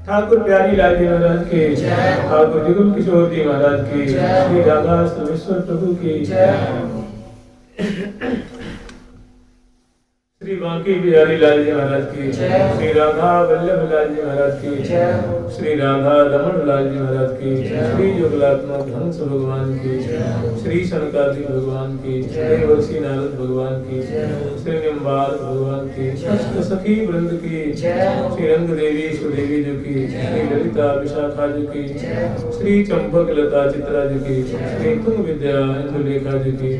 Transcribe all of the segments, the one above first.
ठाकुर प्यारी लाल जी महाराज की ठाकुर जुगल किशोर जी महाराज की श्री राधा सर्वेश्वर प्रभु की श्री बांकी बिहारी लाल जी महाराज की, श्री राधा वल्लभ लाल जी महाराज की, श्री राधा रमण लाल जी महाराज की, श्री योगलात्मक हंस भगवान की, श्री सनकादिक भगवान की, श्री वर्षी नारद भगवान की, श्री निम्बार भगवान की, अष्ट सखी वृंद की, श्री रंग देवी सुदेवी जी की, श्री ललिता विशाखा जी की, श्री चंपक लता चित्रा जी की, श्री तुंग विद्या इंदुलेखा जी की,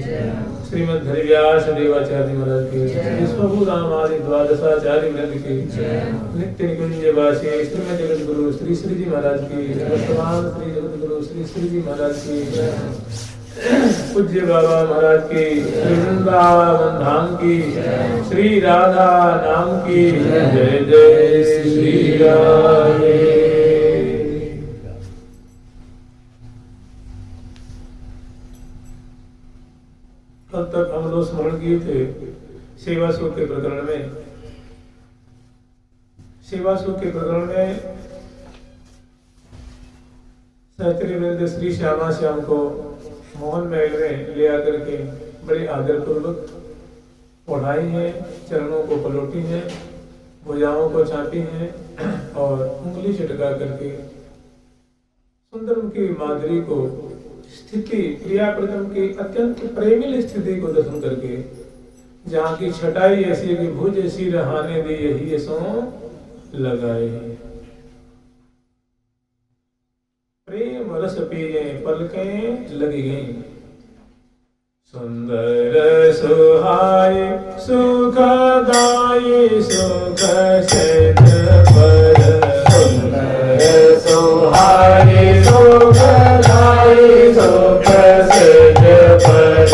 श्रीमद हरिव्यास देवाचार्य महाराज की, विश्वभू राम आदि द्वादशाचार्य वृंद की, नित्य निकुंज वासी श्रीमद जगत गुरु श्री श्री जी महाराज की, वर्तमान श्री जगत गुरु श्री श्री जी महाराज की, पूज्य बाबा महाराज की, श्री वृंदावन धाम की, श्री राधा नाम की, जय जय श्री राधे। कल तक हम लोग स्मरण किए थे सेवा सुख के प्रकरण में। सेवा सुख के प्रकरण में सहस्त्री वृंद श्री श्यामा श्याम को मोहन महल में ले आकर के बड़े आदर पूर्वक ओढ़ाई है, चरणों को पलोटी है, भुजाओं को चापी है और उंगली चटका करके सुंदर की माधुरी को स्थिति प्रिया प्रथम की अत्यंत प्रेमिल स्थिति को दर्शन करके, जहाँ की छटाई ऐसी कि भुज ऐसी रहाने दी यही सो लगाए, प्रेम रस पिए पलकें लगी गई, सुंदर सुहाए सुखदाई सुख सज पर, सुंदर सुहाए सुखदाई सुख सज पर,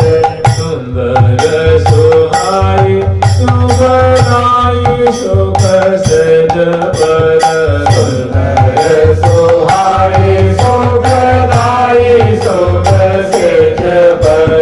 सुंदर सुहाए सुखदाई सुख सज पर, सुंदर सुहाए सुखदाई सुख सज पर,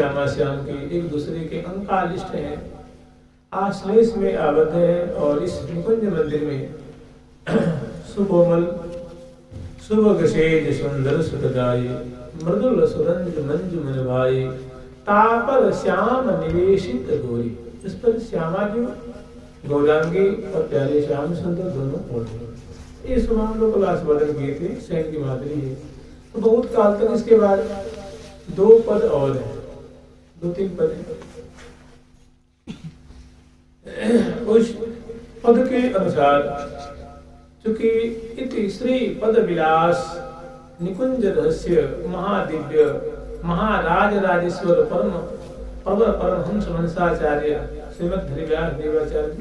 श्यामा श्याम की एक दूसरे के अंकालिष्ट हैं, आश्लेष में आबद्ध हैं। और इस निकुंज मंदिर में सुकोमल सुभगशेज सुंदर सुखदाई मृदुल सुरंज मंजु मन भाई तापर श्याम निवेशित गौरी। इस पर श्यामा जी गौरांगी और प्यारे श्याम सुंदर दोनों पौधे। ये सुबह हम लोग क्लास वर्णन किए थे, सैन की माधुरी है। तो बहुत काल तक इसके बाद 2 पद और हैं, 2-3 पद हैं। उस पद के अनुसार चूंकि इति श्री पद विलास निकुंज रहस्य महादिव्य महाराज राजेश्वर परम प्रवर परमहंस वंशाचार्य श्रीमद हरिव्यास देवाचार्य।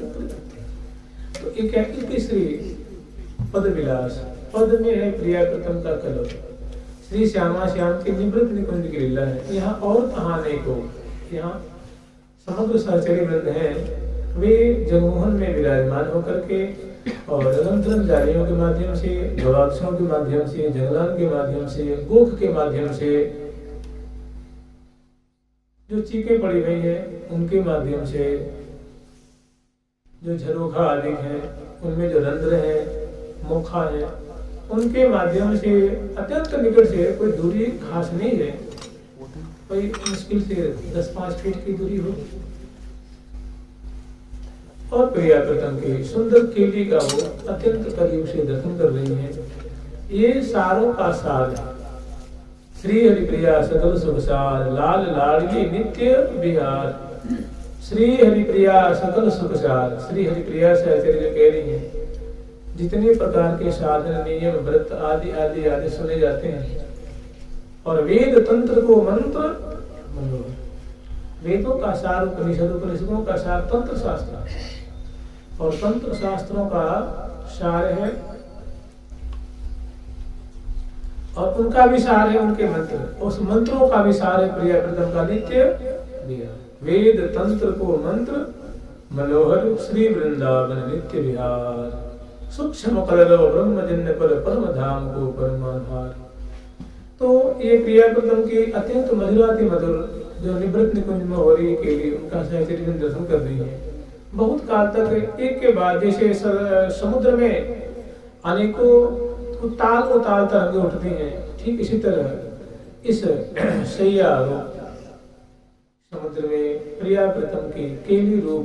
तो एक है श्री पद विलास, पद में है प्रिया प्रथम का कलव। श्री श्यामा श्याम के निवृत्त निकुंज की लीला है। यहाँ और कहानी को यहाँ समग्र सहचर्य वृंद है, वे जगमोहन में विराजमान होकर के और रंग जालियों के माध्यम से, गवाक्षों के माध्यम से, जंगलान के माध्यम से, गोख के माध्यम से, जो चीखें पड़ी गई है उनके माध्यम से, जो झरोखा आदि है उनमें जो रंध्र है, मोखा है, उनके माध्यम से अत्यंत निकट से, कोई दूरी खास नहीं है, कोई मुश्किल से 10-5 फीट की दूरी हो। और प्रिया प्रथम की सुंदर केली का वो अत्यंत करीब से दर्शन कर रही है। ये सारों का सार है। श्री हरिप्रिया सकल सुखसार लाल लाडली नित्य विहार। श्री हरिप्रिया सकल सुखसार, श्री हरिप्रिया सहचर्य कह रही है। जितने प्रकार के साधन नियम व्रत आदि आदि आदि सुने जाते हैं और वेद तंत्र को मंत्र, वेदों का सार उपनिषदों का सार तंत्र शास्त्र और तंत्र शास्त्रों का सार है और उनका भी सार है उनके मंत्र, उस मंत्रों का भी सार है प्रिया प्रथम का नित्य वेद तंत्र को मंत्र मनोहर श्री वृंदावन नित्य विहार सूक्ष्म कलरव ब्रह्मजन्य पर परम धाम को परमाधार। तो ये प्रिया प्रथम की अत्यंत मधुराति मधुर जो निवृत्त निकुंज में हो रही के लिए उनका सहचर्य दर्शन कर रही है। बहुत काल तक एक के बाद जैसे समुद्र में अनेकों उताल तरंगें उठती हैं, ठीक इसी तरह इस सैया रूप समुद्र में प्रिया प्रथम की केली रूप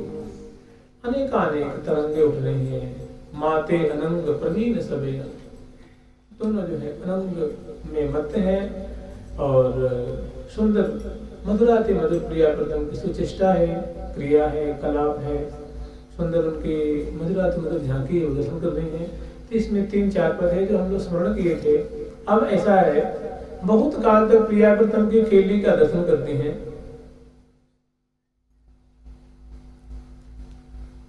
अनेकानेक तरंगे उठ रही हैं। माते अनंग प्रवीण सबे, दोनों जो है अनंग में मत हैं और सुंदर मधुराति मधुर प्रिया प्रथम की सुचेष्टा है, क्रिया है, कलाप है, सुंदर उनकी मधुराति मधुर झांकी दर्शन कर रही है। तो इसमें 3-4 पद है जो हम लोग स्मरण किए थे। अब ऐसा है, बहुत काल तक प्रिया प्रथम की केली का दर्शन करती हैं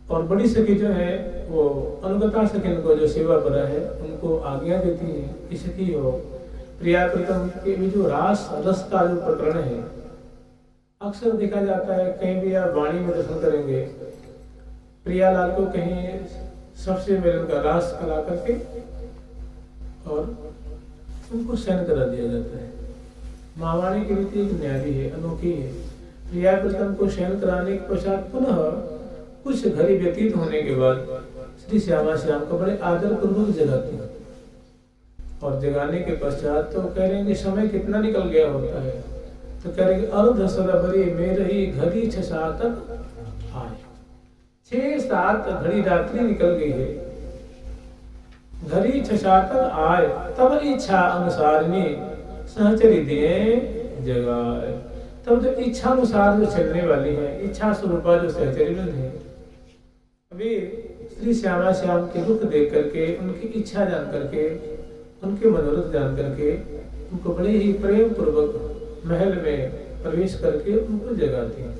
और बड़ी सखी जो है वो अनुगता सखी को जो सेवा परा है उनको आज्ञा देती है कि सखी हो। प्रिया प्रथम के भी जो रस का जो प्रकरण है अक्सर देखा जाता है, कहीं भी आप वाणी में दर्शन करेंगे प्रियालाल को कहीं सबसे मिलन का रास करा करके और उनको सहन करा दिया जाता है। मावाणी की रीति एक न्यारी है, अनोखी है। प्रिया प्रथम को सहन कराने के पश्चात पुनः कुछ घड़ी व्यतीत होने के बाद श्री श्यामा श्याम को बड़े आदर पूर्वक जगाती है और जगाने के पश्चात तो कह रहे हैं कि समय कितना निकल गया होता है, तो कह रहे अर्ध सराबरी में रही घड़ी 6-7 तक आए। 6-7 घड़ी रात्रि निकल गई है, घड़ी 6-7 तक आए, तब इच्छा अनुसार सहचरी दिए जगाए। तब जो इच्छा अनुसार जो चलने वाली है, इच्छा स्वरूपा जो सहचरी है, अभी श्री श्यामा श्याम के रुख देख करके, उनकी इच्छा जान करके, उनके मनोरथ जान करके उनको बड़े ही प्रेम पूर्वक महल में प्रवेश करके उनको जगाती है।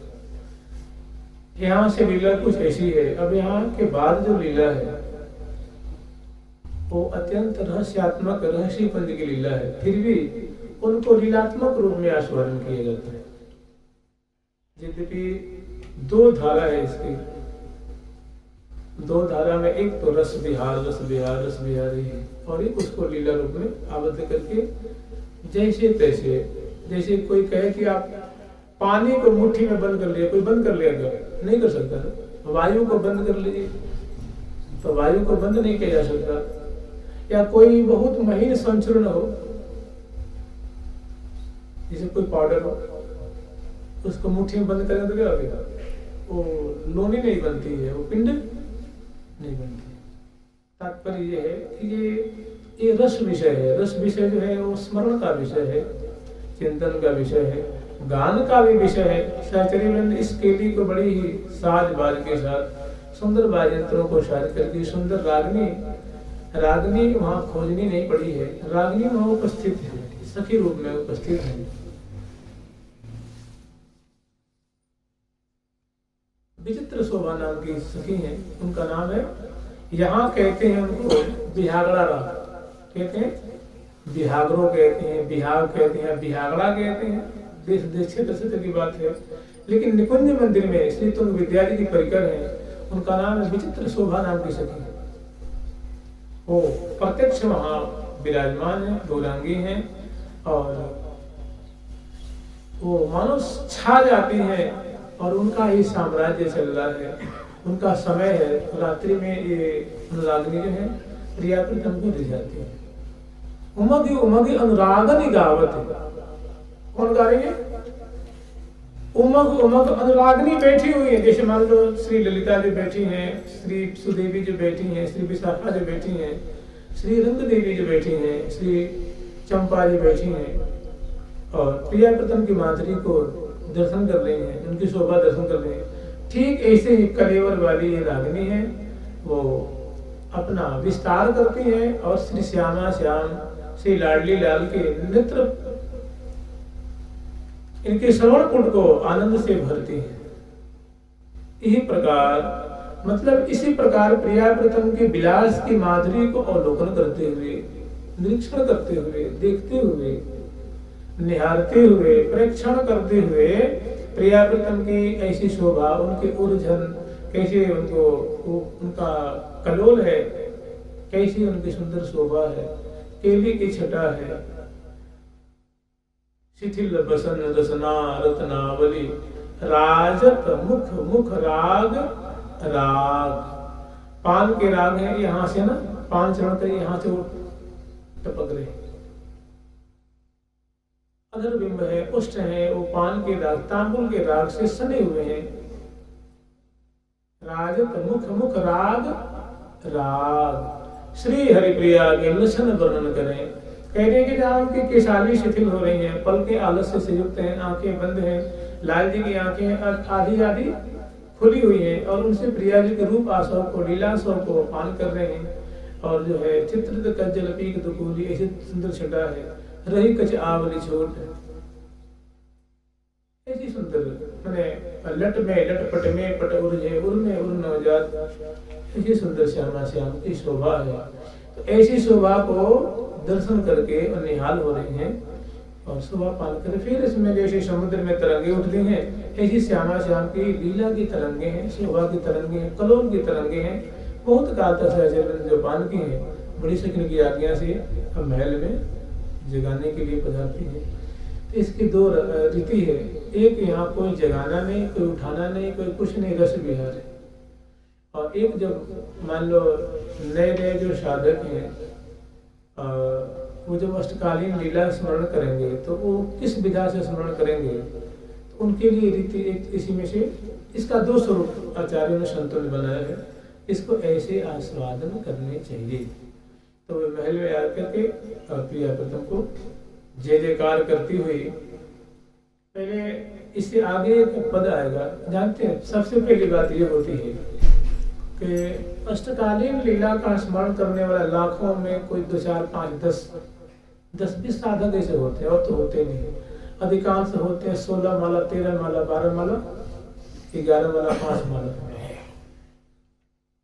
यहाँ से लीला कुछ ऐसी है। अब यहाँ के बाद जो लीला है वो अत्यंत रहस्यात्मक रहस्य पंच की लीला है, फिर भी उनको लीलात्मक रूप में आस्वादन किया जाता है। यद्यपि 2 धारा है इसकी, 2 धारा में एक तो रस विहार ही है और एक उसको लीला रूप में आबद्ध करके जैसे तैसे, जैसे कोई कहे कि आप पानी को मुट्ठी में बंद कर लिया, कोई बंद कर लिया क्या? नहीं कर सकता ना। वायु को बंद कर लीजिए तो वायु को बंद नहीं किया जा सकता। या कोई बहुत महीन संचूर्ण हो, जैसे कोई पाउडर हो, उसको मुट्ठी में बंद करें तो क्या होगा? वो लोनी नहीं बनती है, वो पिंड नहीं बनती। तात्पर्य ये है कि ये रस विषय है। रस विषय जो है वो स्मरण का विषय है, चिंतन का विषय है, गान का भी विषय है। सहचरी वृंद इस केली को बड़ी ही साज बाज के साथ सुंदर वाद्यंत्रों को साज करके सुंदर रागनी वहाँ खोजनी नहीं पड़ी है। रागनी वहाँ उपस्थित है, सखी रूप में उपस्थित है। विचित्र शोभा नाम की सखी है, उनका नाम है, यहाँ कहते हैं उनको बिहागड़ा राग कहते हैं, बिहागरो कहते हैं, बिहाग कहते हैं, बिहागड़ा कहते हैं। देश देश क्षेत्र की बात है। लेकिन निकुंज मंदिर में श्री तुंग विद्या जी की परिकर है, उनका नाम है विचित्र शोभा नाम की सखी। वो प्रत्यक्ष वहाँ विराजमान है, गौरांगी है, और वो मानो छा जाती है और उनका ही साम्राज्य चल रहा है, उनका समय है। रात्रि में ये अनुरागनी जो है प्रिया प्रीतम को दे जाती है। उमगी उमगी अनुरागनी गावत है। कौन गा रही है? उमग उमग अनुरागनी बैठी हुई है। जैसे मान लो श्री ललिता जो बैठी हैं, श्री सुदेवी जो बैठी हैं, श्री विशाखा जो बैठी हैं, श्री रंग देवी जो बैठी हैं, श्री चंपा जी बैठी हैं, और प्रिया प्रथम की माधुरी को दर्शन कर रही हैं, उनकी शोभा दर्शन कर रही हैं। ठीक ऐसे ही कलेवर वाली ये रागिनी है, वो अपना विस्तार करती है और श्री श्यामा श्याम, श्री लाडली लाल के नेत्र, इनके श्रवण कुंड को आनंद से भरती है। यही प्रकार मतलब इसी प्रकार प्रिया प्रथम के विलास की माधुरी को अवलोकन करते हुए, निरीक्षण करते हुए, देखते हुए, निहारते हुए, प्रेक्षण करते हुए, प्रिया प्रथम की ऐसी शोभा, उनके उर्जन कैसे, उनका कलोल है, कैसी उनकी सुंदर शोभा है, केली की छटा है, शिथिल बसन रसना रत्नावली, राजत मुख मुख राग राग, पान के राग है, यहाँ से ना पान चढ़ कर यहाँ से टपक रहे, अधर बिंब है, उष्ट है, वो पान के राग, तांबुल के राग से सने हुए हैं। राजत मुख मुख राग राग, श्री हरिप्रिया के लक्षण वर्णन करें। कह रहे हैं कि जहाँ उनकी केशाली शिथिल हो रही हैं, पल के आलस्य से युक्त हैं, आंखें बंद हैं, लाल जी की आंखें आधी आधी खुली हुई हैं, और उनसे प्रिया जी के रूप आसव को, लीलासव को पान कर रहे हैं। और जो है चित्रित कज्जल पीक दुकूली, ऐसी सुंदर छटा है, रही कच आवली छोट, ऐसी सुंदर मैंने लट में लटपट में पट उर्जे उर में उर नवजात, ऐसी सुंदर श्यामा श्याम की शोभा है। तो ऐसी शोभा को दर्शन करके और निहाल हो रही हैं और शोभा पान कर, फिर इसमें जैसे समुद्र में तरंगे उठती हैं, ऐसी श्यामा श्याम की लीला की तरंगे हैं, शोभा की तरंगे हैं, कलोल की तरंगे हैं। बहुत काल तक जो पान की हैं, बड़ी शक्ति की आज्ञा से हम महल में जगाने के लिए पधारती हैं। तो इसकी दो रीति है, एक यहाँ कोई जगाना नहीं, कोई उठाना नहीं, कोई कुछ नहीं, रस विहार है। और एक जब मान लो नए नए जो साधक हैं, वो जब अष्टकालीन लीला स्मरण करेंगे तो वो किस विधा से स्मरण करेंगे, तो उनके लिए रीति एक इसी में से इसका दो स्वरूप आचार्यों ने संतों ने बनाया है। इसको ऐसे आस्वादन करने चाहिए। तो वे महल में आकर के प्रिया प्रथम को जय जयकार करती हुई, पहले इससे आगे एक पद आएगा, जानते हैं। सबसे पहली बात ये होती है कि अष्टकालीन लीला का स्मरण करने वाला लाखों में कोई 2 4 5 10 20 साधक ऐसे होते हैं, और तो होते नहीं। अधिकांश होते हैं 16 माला, 13 माला, 12 माला, 11 माला, 5 माला,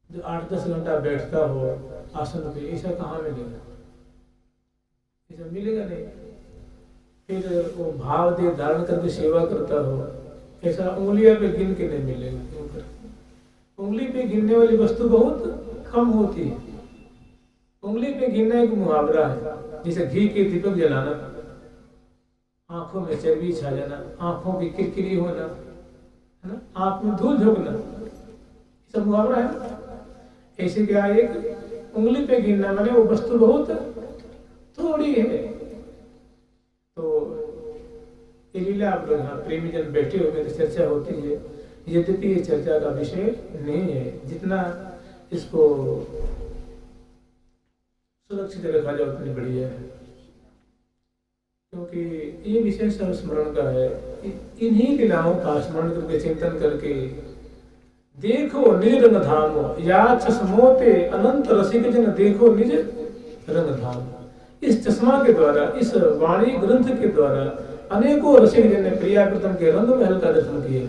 जो 8-10 घंटा बैठता हो आसन पे। ऐसा कहाँ मिलेगा? ऐसा मिलेगा नहीं। फिर वो भाव दे धारण करके सेवा करता हो, ऐसा उंगलियों पे गिन के नहीं मिलेगा। उंगली पे गिनने वाली वस्तु बहुत कम होती है। उंगली पे गिनना एक मुहावरा है, जैसे घी के दीपक जलाना, आंखों में चर्बी छा जाना, आंखों की किरकिरी होना, है ना, आंख में धूल झोंकना, सब मुहावरा है ना। ऐसे क्या, एक उंगली पे गिनना, माने वो वस्तु बहुत थोड़ी है। तो ये लीला आप लोग यहाँ प्रेमी जन बैठे हुए तो चर्चा होती है, यद्यपि ये चर्चा का विषय नहीं है, जितना इसको सुरक्षित रखा जाए उतनी बढ़िया है, क्योंकि ये विषय स्मरण का है। इन्हीं लीलाओं का स्मरण करके, चिंतन करके देखो निज रंग धाम, या चश्मोते अनंत रसिक जन देखो निज रंग धाम। इस चश्मा के द्वारा, इस वाणी ग्रंथ के द्वारा अनेकों रसिक जन ने प्रिया प्रीतम के रंग महल का दर्शन किया।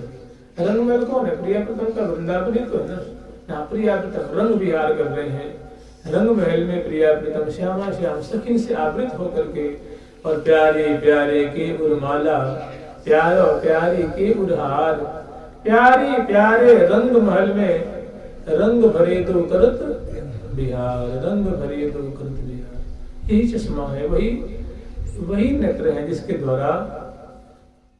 रंग महल कौन है? प्रिया प्रीतम का वृंदावन ही तो है ना। यहाँ प्रिया प्रीतम रंग विहार कर रहे हैं। रंग महल में प्रिया प्रीतम श्यामा श्याम सखी से आवृत होकर के, और प्यारे प्यारे के उर्माला, प्यारो प्यारे के उर्हार, प्यारी प्यारे रंग महल में रंग भरे तो करत बिहार, रंग भरे तो करत बिहार। यही चश्मा है, वही नेत्र है जिसके द्वारा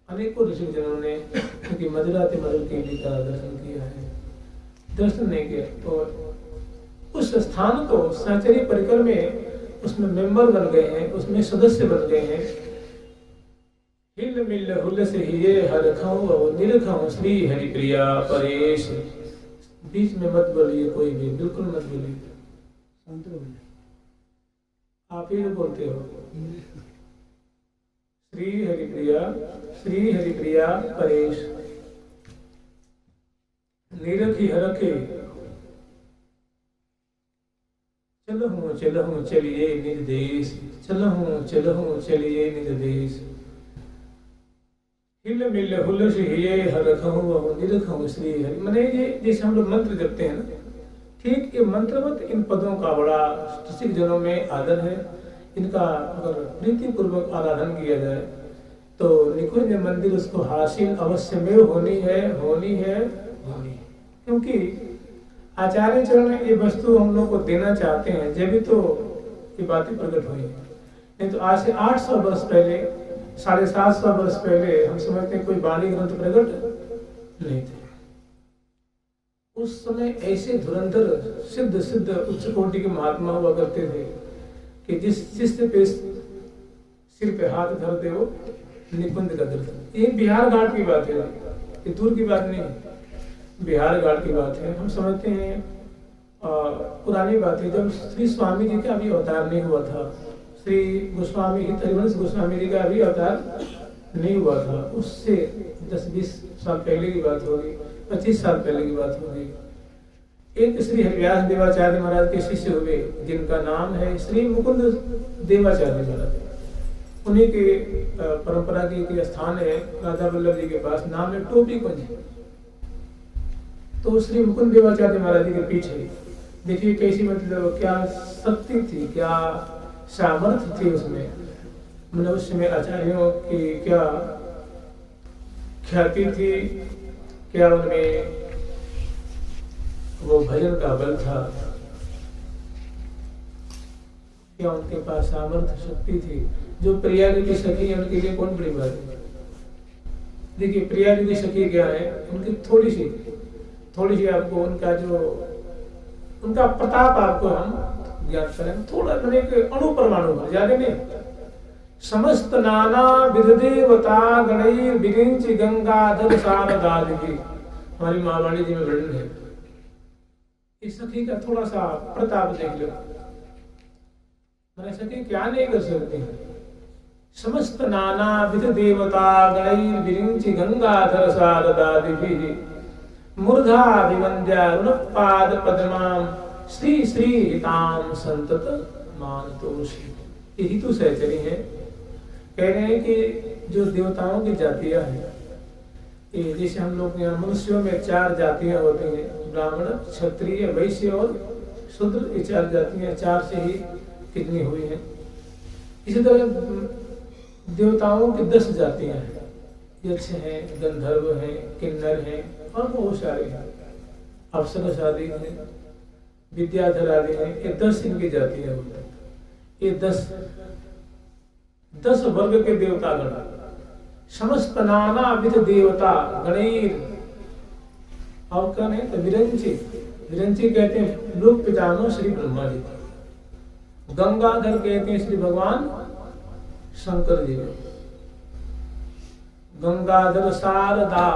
अनेकों ऋषि जनों ने क्योंकि मधुराते मधुर के लिए का दर्शन किया है, दर्शन नहीं किया और उस स्थान को साचरी परिकर में उसमें मेंबर बन गए हैं, उसमें सदस्य बन गए हैं। हिल मिल हुल से हिये हर खाऊं निरखाऊं श्री हरि प्रिया परेश। बीच में मत बोलिए, कोई भी बिल्कुल मत बोलिए, आप ही बोलते हो। श्री हरि प्रिया परेश। निरखी हरखे चलहूं चलिए निज देश, चलहूं चलिए निज देश। हिल मिल हुल से हिये हर खाऊं निरखाऊं श्री हरि। माने ये जैसे हम लोग मंत्र जपते हैं ना, ठीक ये मंत्रवत इन पदों का बड़ा रसिक जनों में आदर है। इनका अगर प्रीति पूर्वक आराधन किया जाए तो निकुंज मंदिर उसको हासिल अवश्य में होनी है। क्योंकि आचार्य चरण ये वस्तु हम लोग को देना चाहते हैं, जब भी तो ये बातें प्रकट हुई। नहीं तो आज से 800 वर्ष पहले, 750 वर्ष पहले हम समझते हैं कोई वाणी ग्रंथ प्रकट नहीं थे। उस समय ऐसे धुरंधर सिद्ध उच्च कोटि के महात्मा हुआ करते थे कि जिस शिष्य पे सिर पे हाथ धर दे वो निकुंज का दर्शन। ये बिहार घाट की बात है, ये दूर की बात नहीं, बिहार घाट की बात है। हम समझते हैं पुरानी बात है, जब श्री स्वामी जी का अभी अवतार नहीं हुआ था, श्री गोस्वामी हरिवंश गोस्वामी जी का अभी अवतार नहीं हुआ था, उससे 10-20 साल पहले की बात होगी, 25 साल पहले की बात होगी। एक श्री हरिव्यास देवाचार्य महाराज के शिष्य हुए जिनका नाम है श्री मुकुंद देवाचार्य महाराज। उन्हीं के परंपरा के स्थान है राधा वल्लभ जी के पास, नाम है टोपी कुंज। तो श्री मुकुंद देवाचार्य महाराज जी के पीछे देखिए कैसी, मतलब क्या शक्ति थी, क्या सामर्थ्य थी उसमें। मनुष्य में आचार्यों की क्या ख्याति थी, क्या उनमें वो भजन का बल था, क्या उनके पास सामर्थ्य शक्ति थी। जो प्रिया जी की सखी है उनके लिए कौन बड़ी बात है। देखिए प्रिया जी की सखी क्या है, उनकी थोड़ी सी आपको उनका जो उनका प्रताप आपको हम ज्ञात करें, थोड़ा मैंने अणु परमाणु ज्यादा नहीं। समस्त नाना विध देवता गणैर विरिंच गंगाधर शारदा देवी, हमारी महावाणी जी में वर्णन है। इस सखी का थोड़ा सा प्रताप देख लो, मैंने सखी क्या नहीं कर सकती। समस्त नाना विध देवता गणैर विरिंच गंगाधर शारदा देवी, मूर्धा विवंद्या रुणपाद पद्माम श्री श्री हिताम संतत मानतोषी। यही तो सहचरी है। कह रहे हैं कि जो देवताओं की जातियां हैं, ये जैसे हम लोग यहाँ मनुष्यों में 4 जातियां होती हैं, ब्राह्मण क्षत्रिय वैश्य और शूद्र। ये 4 जातियां 4 से ही कितनी हुई हैं। इसी तरह देवताओं की 10 जातियां हैं, यक्ष हैं, गंधर्व हैं, किन्नर हैं और बहुत सारे हैं, अप्सरस आदि हैं, विद्याधर आदि हैं। ये 10 इनकी जातियां होती हैं। ये 10 वर्ग के देवतागण समस्त नाना विध देवता गणेर। और कौन है? तो विरंची। विरंची कहते हैं लोक पितामह श्री ब्रह्मा जी। गंगाधर कहते हैं श्री भगवान शंकर जी। गंगाधर शारदा।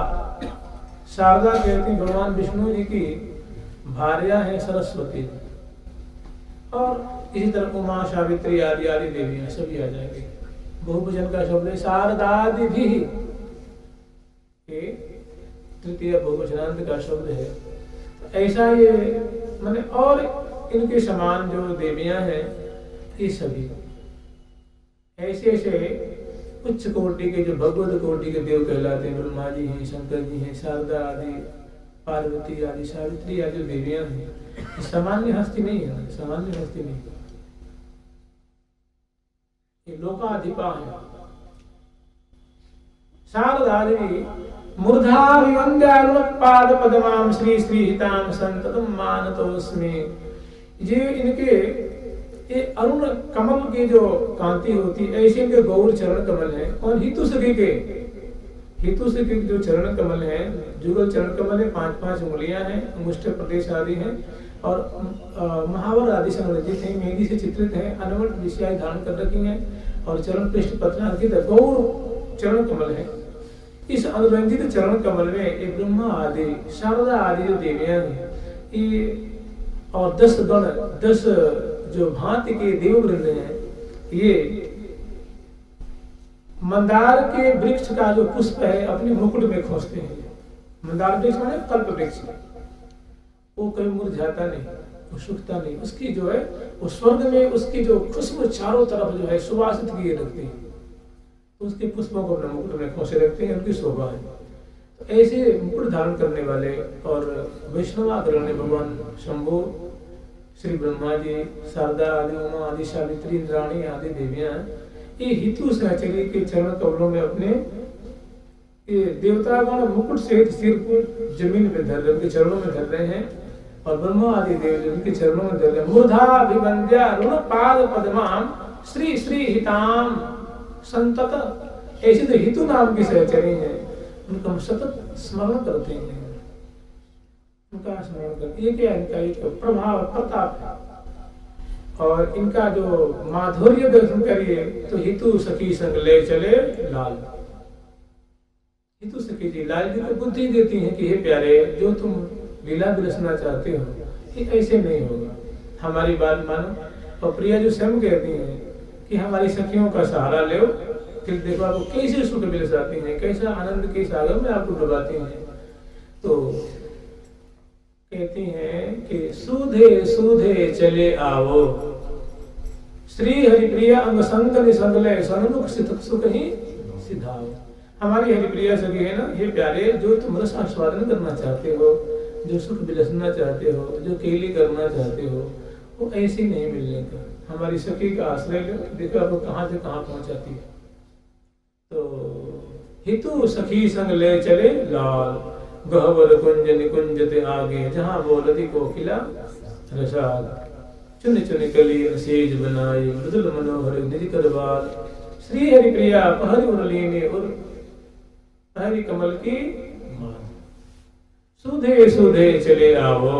शारदा कहते हैं भगवान विष्णु जी की भार्या है सरस्वती। और इसी तरह उमा सावित्री आदि आदि देवियां सभी आ जाएंगे। बहुवचन का शब्द है शारदादि भी, तृतीय बहुवचनांत का शब्द है। ऐसा ये माने और इनके समान जो देवियां हैं ये सभी ऐसे ऐसे उच्च कोटि के जो भगवत कोटि के देव कहलाते हैं। ब्रह्मा जी हैं, शंकर जी हैं, शारदा आदि, पार्वती आदि, सावित्री आदि देवियां हैं। सामान्य हस्ती नहीं है, सामान्य हस्ती नहीं, ये लोकाधिपा है। शारदा देवी मूर्धा विवन्द्यारुण पाद पद्माम श्री श्री हिताम संततम मानतोस्मि। ये इनके ये अरुण कमल की जो कांति होती है ऐसे इनके गौर चरण कमल है। और हितु सखी के जो चरण कमल है, जुगल चरण कमल है, 5-5 उंगलियां हैं, अंगुष्ठ प्रदेश आदि हैं और महावर आदि संरचित हैं, मेघी से चित्रित हैं, अनवट विषयाएं धारण कर रखी हैं और चरण पृष्ठ पतना अंकित गौर चरण कमल है। इस अनुरंजित चरण कमल में एक ब्रह्मा आदि, शारदा आदि जो देवियां हैं ये और 10 गण, 10 जो भांति के देववृंद हैं, ये मंदार के वृक्ष का जो पुष्प है अपने मुकुट में खोसते हैं। मंदार वृक्ष माने कल्प वृक्ष, वो कभी मुरझाता नहीं, वो सूखता नहीं। उसकी जो है वो स्वर्ग में उसकी जो खुशबू चारों तरफ जो है सुवासित किए रखते हैं, उसके पुष्पों को अपने मुकुट में खोसे रखते हैं, उनकी शोभा है। तो ऐसे मुकुट धारण करने वाले और वैष्णवाग्रहण भगवान शंभु, श्री ब्रह्मा जी, शारदा आदि, उमा आदि, सावित्री, इंद्राणी आदि देवियां ये हितु सहचरी के चरण कमलों में अपने ये देवतागण मुकुट से सिर को जमीन पे धर रहे, उनके चरणों में धर रहे हैं और ब्रह्मा आदि देव उनके चरणों में धर रहे हैं। मूर्धा विवन्द्या रुण पाद पद्माम श्री श्री हिताम संतत। ऐसे तो हितु नाम की सहचरी है, उनका हम सतत स्मरण करते हैं, उनका स्मरण करते। ये क्या इनका एक प्रभाव प्रताप है और इनका जो माधुर्य दर्शन करिए तो हितु सखी संग ले चले लाल। हितु सखी जी लाल जी को बुद्धि देती हैं कि हे प्यारे, जो तुम लीला विलसना चाहते हो ये ऐसे नहीं होगा, हमारी बात मानो। और प्रिया जो स्वयं कहती हैं कि हमारी सखियों का सहारा लो, फिर देखो आपको कैसे सुख मिल जाती हैं, कैसा आनंद के सागर में आपको डुबाती हैं। तो कहती हैं कि सूधे सूधे चले आओ, श्री हरिप्रिया अंग संग निसंगले सन्मुख सुख ही सिधाओ। हमारी हरिप्रिया सखी है ना, ये प्यारे, जो तुम रस आस्वादन करना चाहते हो, जो सुख विलसना चाहते हो, जो केली करना चाहते हो, वो ऐसी नहीं मिलने का। हमारी सखी का आश्रय लो, देखो आपको कहाँ से कहाँ पहुंचाती है। तो हितु सखी संग ले चले लाल, गहवर कुंज निकुंजते आगे, जहाँ बोलती कोकिला रसाल। चुन चुन कली सेज बनाए, मृदुल मनोहर निज करबाल। श्री हरिप्रिया पहर मुरली ने उर हरि कमल की मान। सुधे सुधे चले आवो,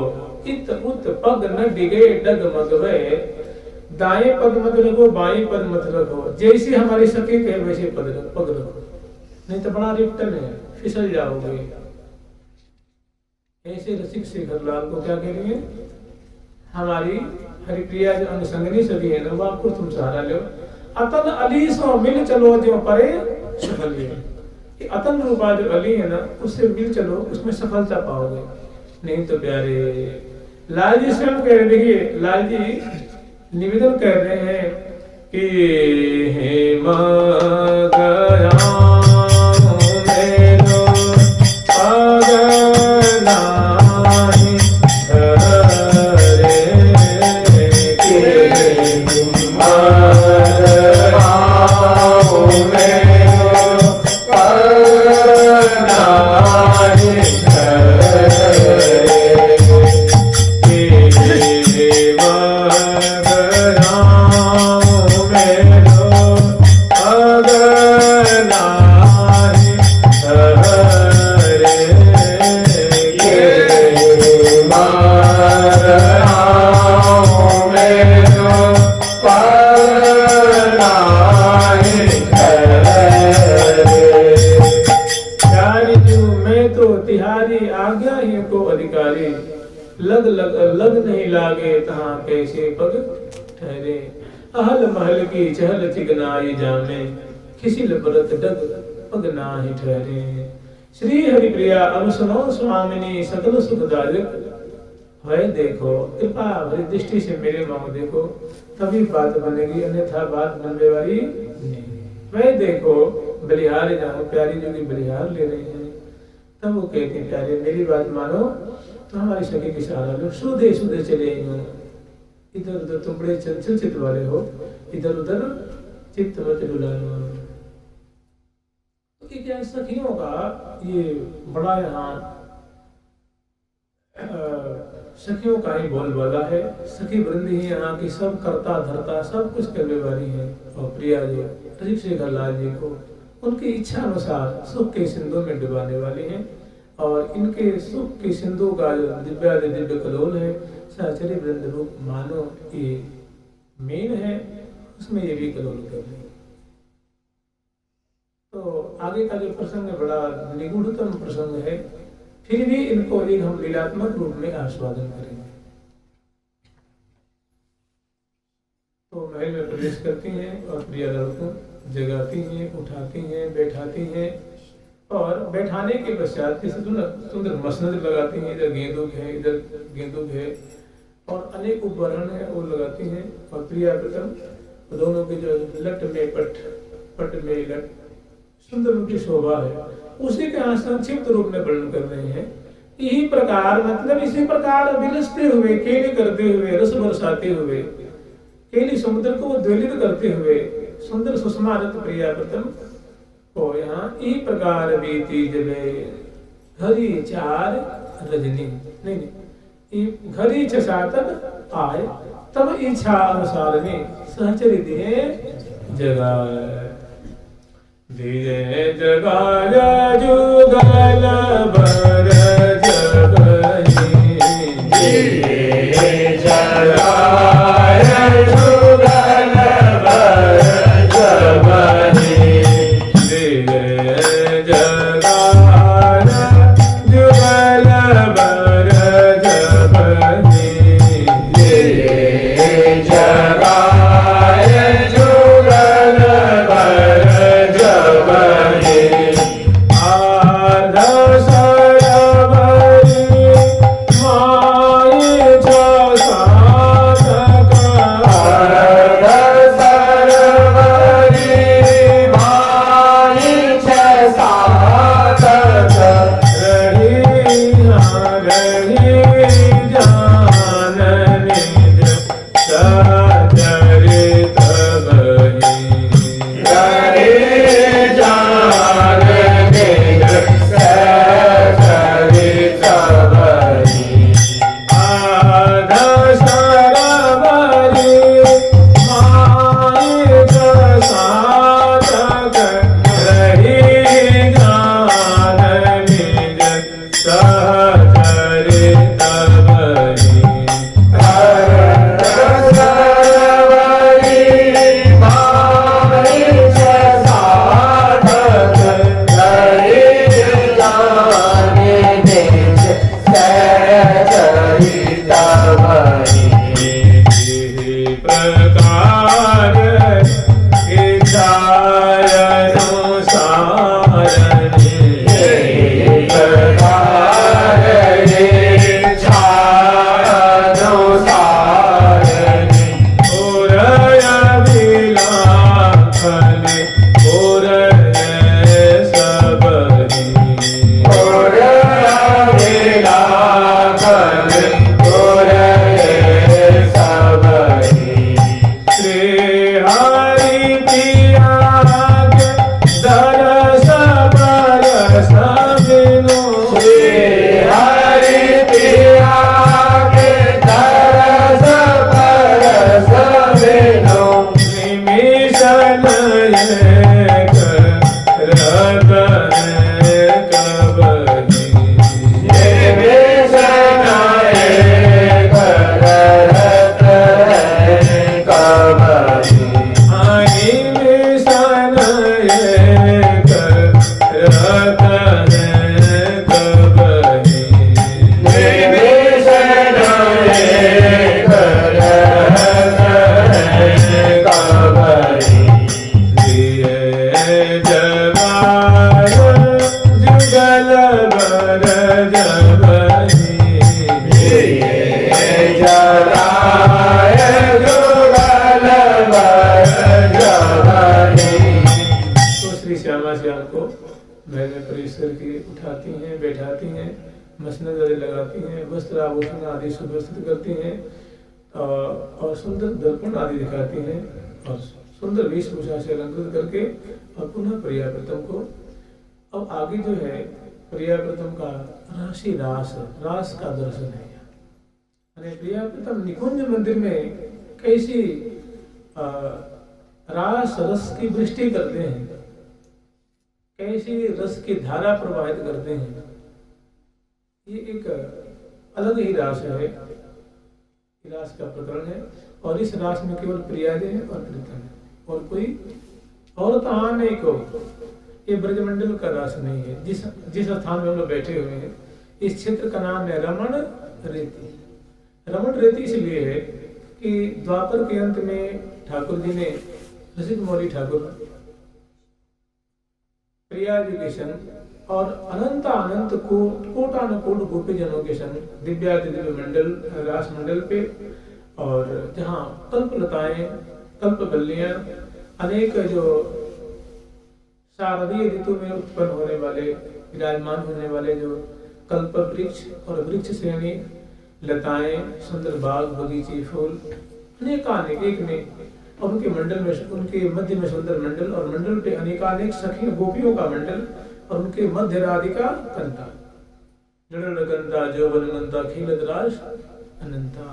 इत उत पग न डिगे डगमग वे। दाएं पग मत रखो, बाएं पग मत रखो, जैसे हमारी सखी कहे वैसे पग रखो, नहीं तो बड़ा रिप्टन है, फिसल जाओगे। ऐसे रसिक शेखर लाल को क्या करेंगे, हमारी हरिप्रिया जो अनुसंगनी सभी है ना, वो आपको तुम सहारा लो। अतन अली सो मिल चलो जो परे सफल। अतन रूपा जो अली है ना, उससे मिल चलो, उसमें सफलता पाओगे। नहीं तो प्यारे लाल जी स्वयं कह रहे, देखिए लाल जी निवेदन कर रहे हैं कि हे मां गया Agar मैं तो तिहारी आज्ञा ही को अधिकारी, लग नहीं लागे तहाँ कैसे पग ठहरे। अहल महल की चहल चिगनाई जामे, खिसिल बरत डग पग नाही ठहरे। श्री हरिप्रिया अब सुनो स्वामिनी सकल सुखदायक है, देखो कृपा भरी दृष्टि से मेरे मुंह देखो, तभी बात बनेगी, अन्यथा बात बनने वाली नहीं। वह देखो बलिहार जाओ, प्यारी जो की बलिहार ले रही है। तब वो कहते प्यारे मेरी बात मानो, तो हमारी सखी की सहारा लो, सुधे सुधे चले हो, इधर उधर तुम बड़े चंचल चित्त वाले हो, इधर उधर चित्त मत डुलाओ। तो क्या सखियों का ये बड़ा यहाँ सखियों का ही बोलबाला है। सखी वृंद ही यहाँ की सब करता धरता सब कुछ करने वाली है। और प्रिया जी ऋषिशेखर लाल जी को उनकी इच्छा अनुसार सुख के सिंधु में डुबाने वाली हैं। और इनके सुख के सिंधु का जो दिव्य कलोल है, सहचरी वृंद रूप मानो ये मेन है, उसमें ये भी कलोल कर रही है। तो आगे का जो प्रसंग है बड़ा निगूढ़तम प्रसंग है, फिर भी इनको एक हम लीलात्मक रूप में आस्वादन करेंगे। तो महल में प्रवेश करती हैं और प्रिया लड़कों जगाती हैं, उठाती हैं, बैठाती हैं और बैठाने के पश्चात सुंदर मसनद लगाती हैं। इधर गेंदुक है, इधर गेंदुक है और अनेक उपकरण है वो लगाती हैं। और प्रिया प्रथम दोनों के जो लट में पट में लट सुंदर उनकी शोभा है, उसी के संक्षिप्त रूप में वर्णन कर रहे हैं। यही प्रकार मतलब इसी प्रकार विलसते हुए, केली करते हुए, रस बरसाते हुए, केली समुद्र को द्वेलित करते हुए सुंदर सुषमारत प्रिया प्रथम को यहाँ यही प्रकार बीती जबे घड़ी 4 रजनी नहीं घड़ी 6 आए, तब इच्छा अनुसार में सहचरी दिए जगाए। धीरे जगाया जुगल बर जगही, धीरे जगाया जुगल बर जगही, धीरे जगाया जुगल बर जगही, धीरे जगाया जुगल बर जगही। आधा श्याम को महल में प्रवेश करके उठाती हैं, बैठाती हैं, मसनद आदि लगाती हैं, वस्त्र आभूषण आदि सुव्यवस्थित करती हैं और सुंदर दर्पण आदि दिखाती हैं और सुंदर वेशभूषा से अलंकृत करके और पुनः प्रियाप्रतम को। अब आगे जो है प्रियाप्रतम का राशि रास का दर्शन है। अरे प्रियाप्रतम निकुंज मंदिर में कैसी रास रस की वृष्टि करते हैं, कैसी रस की धारा प्रवाहित करते हैं। ये एक अलग ही रास है, रास का प्रकरण है और इस रास में केवल प्रियादे हैं और प्रीतम है और कोई और तहाँ नहीं को। ये ब्रजमंडल का रास नहीं है। जिस स्थान में हम लोग बैठे हुए हैं इस क्षेत्र का नाम है रमण रेती। रमण रेती इसलिए है कि द्वापर के अंत में ठाकुर जी ने रसिक मौली ठाकुर प्रियादिकेशन और अनंत कोटानुकोट गोपीजनों के संग दिव्यादि दिव्य मंडल रास मंडल पे और जहाँ कल्पलताएं कल्पवल्लियां अनेक जो शारदीय ऋतु में उत्पन्न होने वाले विराजमान होने वाले जो कल्प वृक्ष और वृक्ष श्रेणी लताएं सुंदर बाग बगीचे फूल अनेकानेक एक में और उनके मंडल में उनके मध्य में सुंदर मंडल और मंडल पे अनेकानेक सखी गोपियों का मंडल और उनके मध्य राधिका कंता जड़ल गंता जौवनगंता खीलदराज अनंता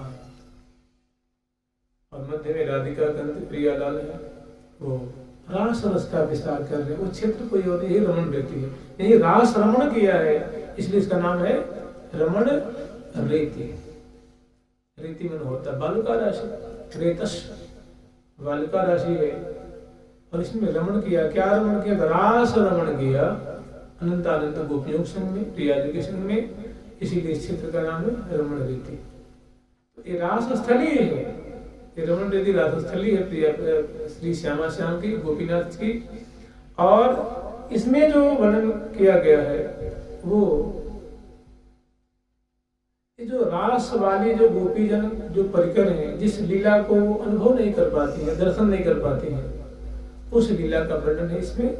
और मध्य में राधिका कंत प्रियालाल है। वो रास रस का विस्तार कर रहे वो क्षेत्र कोई और यही रमण रेती है। यही रास रमण किया है इसलिए इसका नाम है रमण रेती। रेती मन होता बालुका राशि रेतस बालिका राशि है और इसमें रमण किया। क्या रमण किया? रास रमण किया अनंत अनंत गोपियों के संग में प्रियाजी के संग में, इसीलिए इस क्षेत्र का नाम है रमण रेती। तो ये रास स्थली है, ये रमण रेती रास स्थली है प्रिया श्री श्यामा श्याम की गोपीनाथ की। और इसमें जो वर्णन किया गया है वो ये जो रास वाली जो गोपीजन जो परिकर हैं जिस लीला को अनुभव नहीं कर पाती है दर्शन नहीं कर पाती हैं उस लीला का वर्णन है इसमें,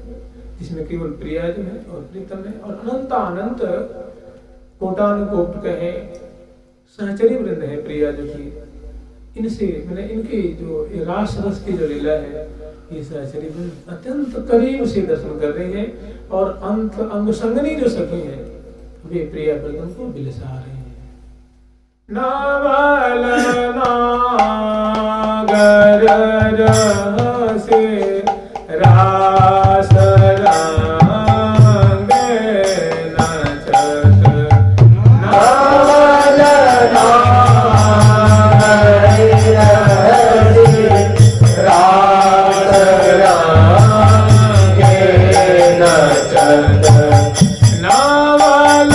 जिसमें केवल प्रिया जो है और प्रीतम है और अनंत अनंत कोटानुकोट कहे सहचरी वृंद है प्रिया जो की। इनसे मैंने इनकी जो रास रस की जो लीला है ये सहचरी वृंद अत्यंत करीब से दर्शन कर रही है और अंत अंग संगनी जो सखी है वे प्रिया प्रीतम को बिलसा रहे हैं। नावल नागर रसे रास रंगे नचत नावल नागर रसे रास रंगे नचत नावल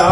Hare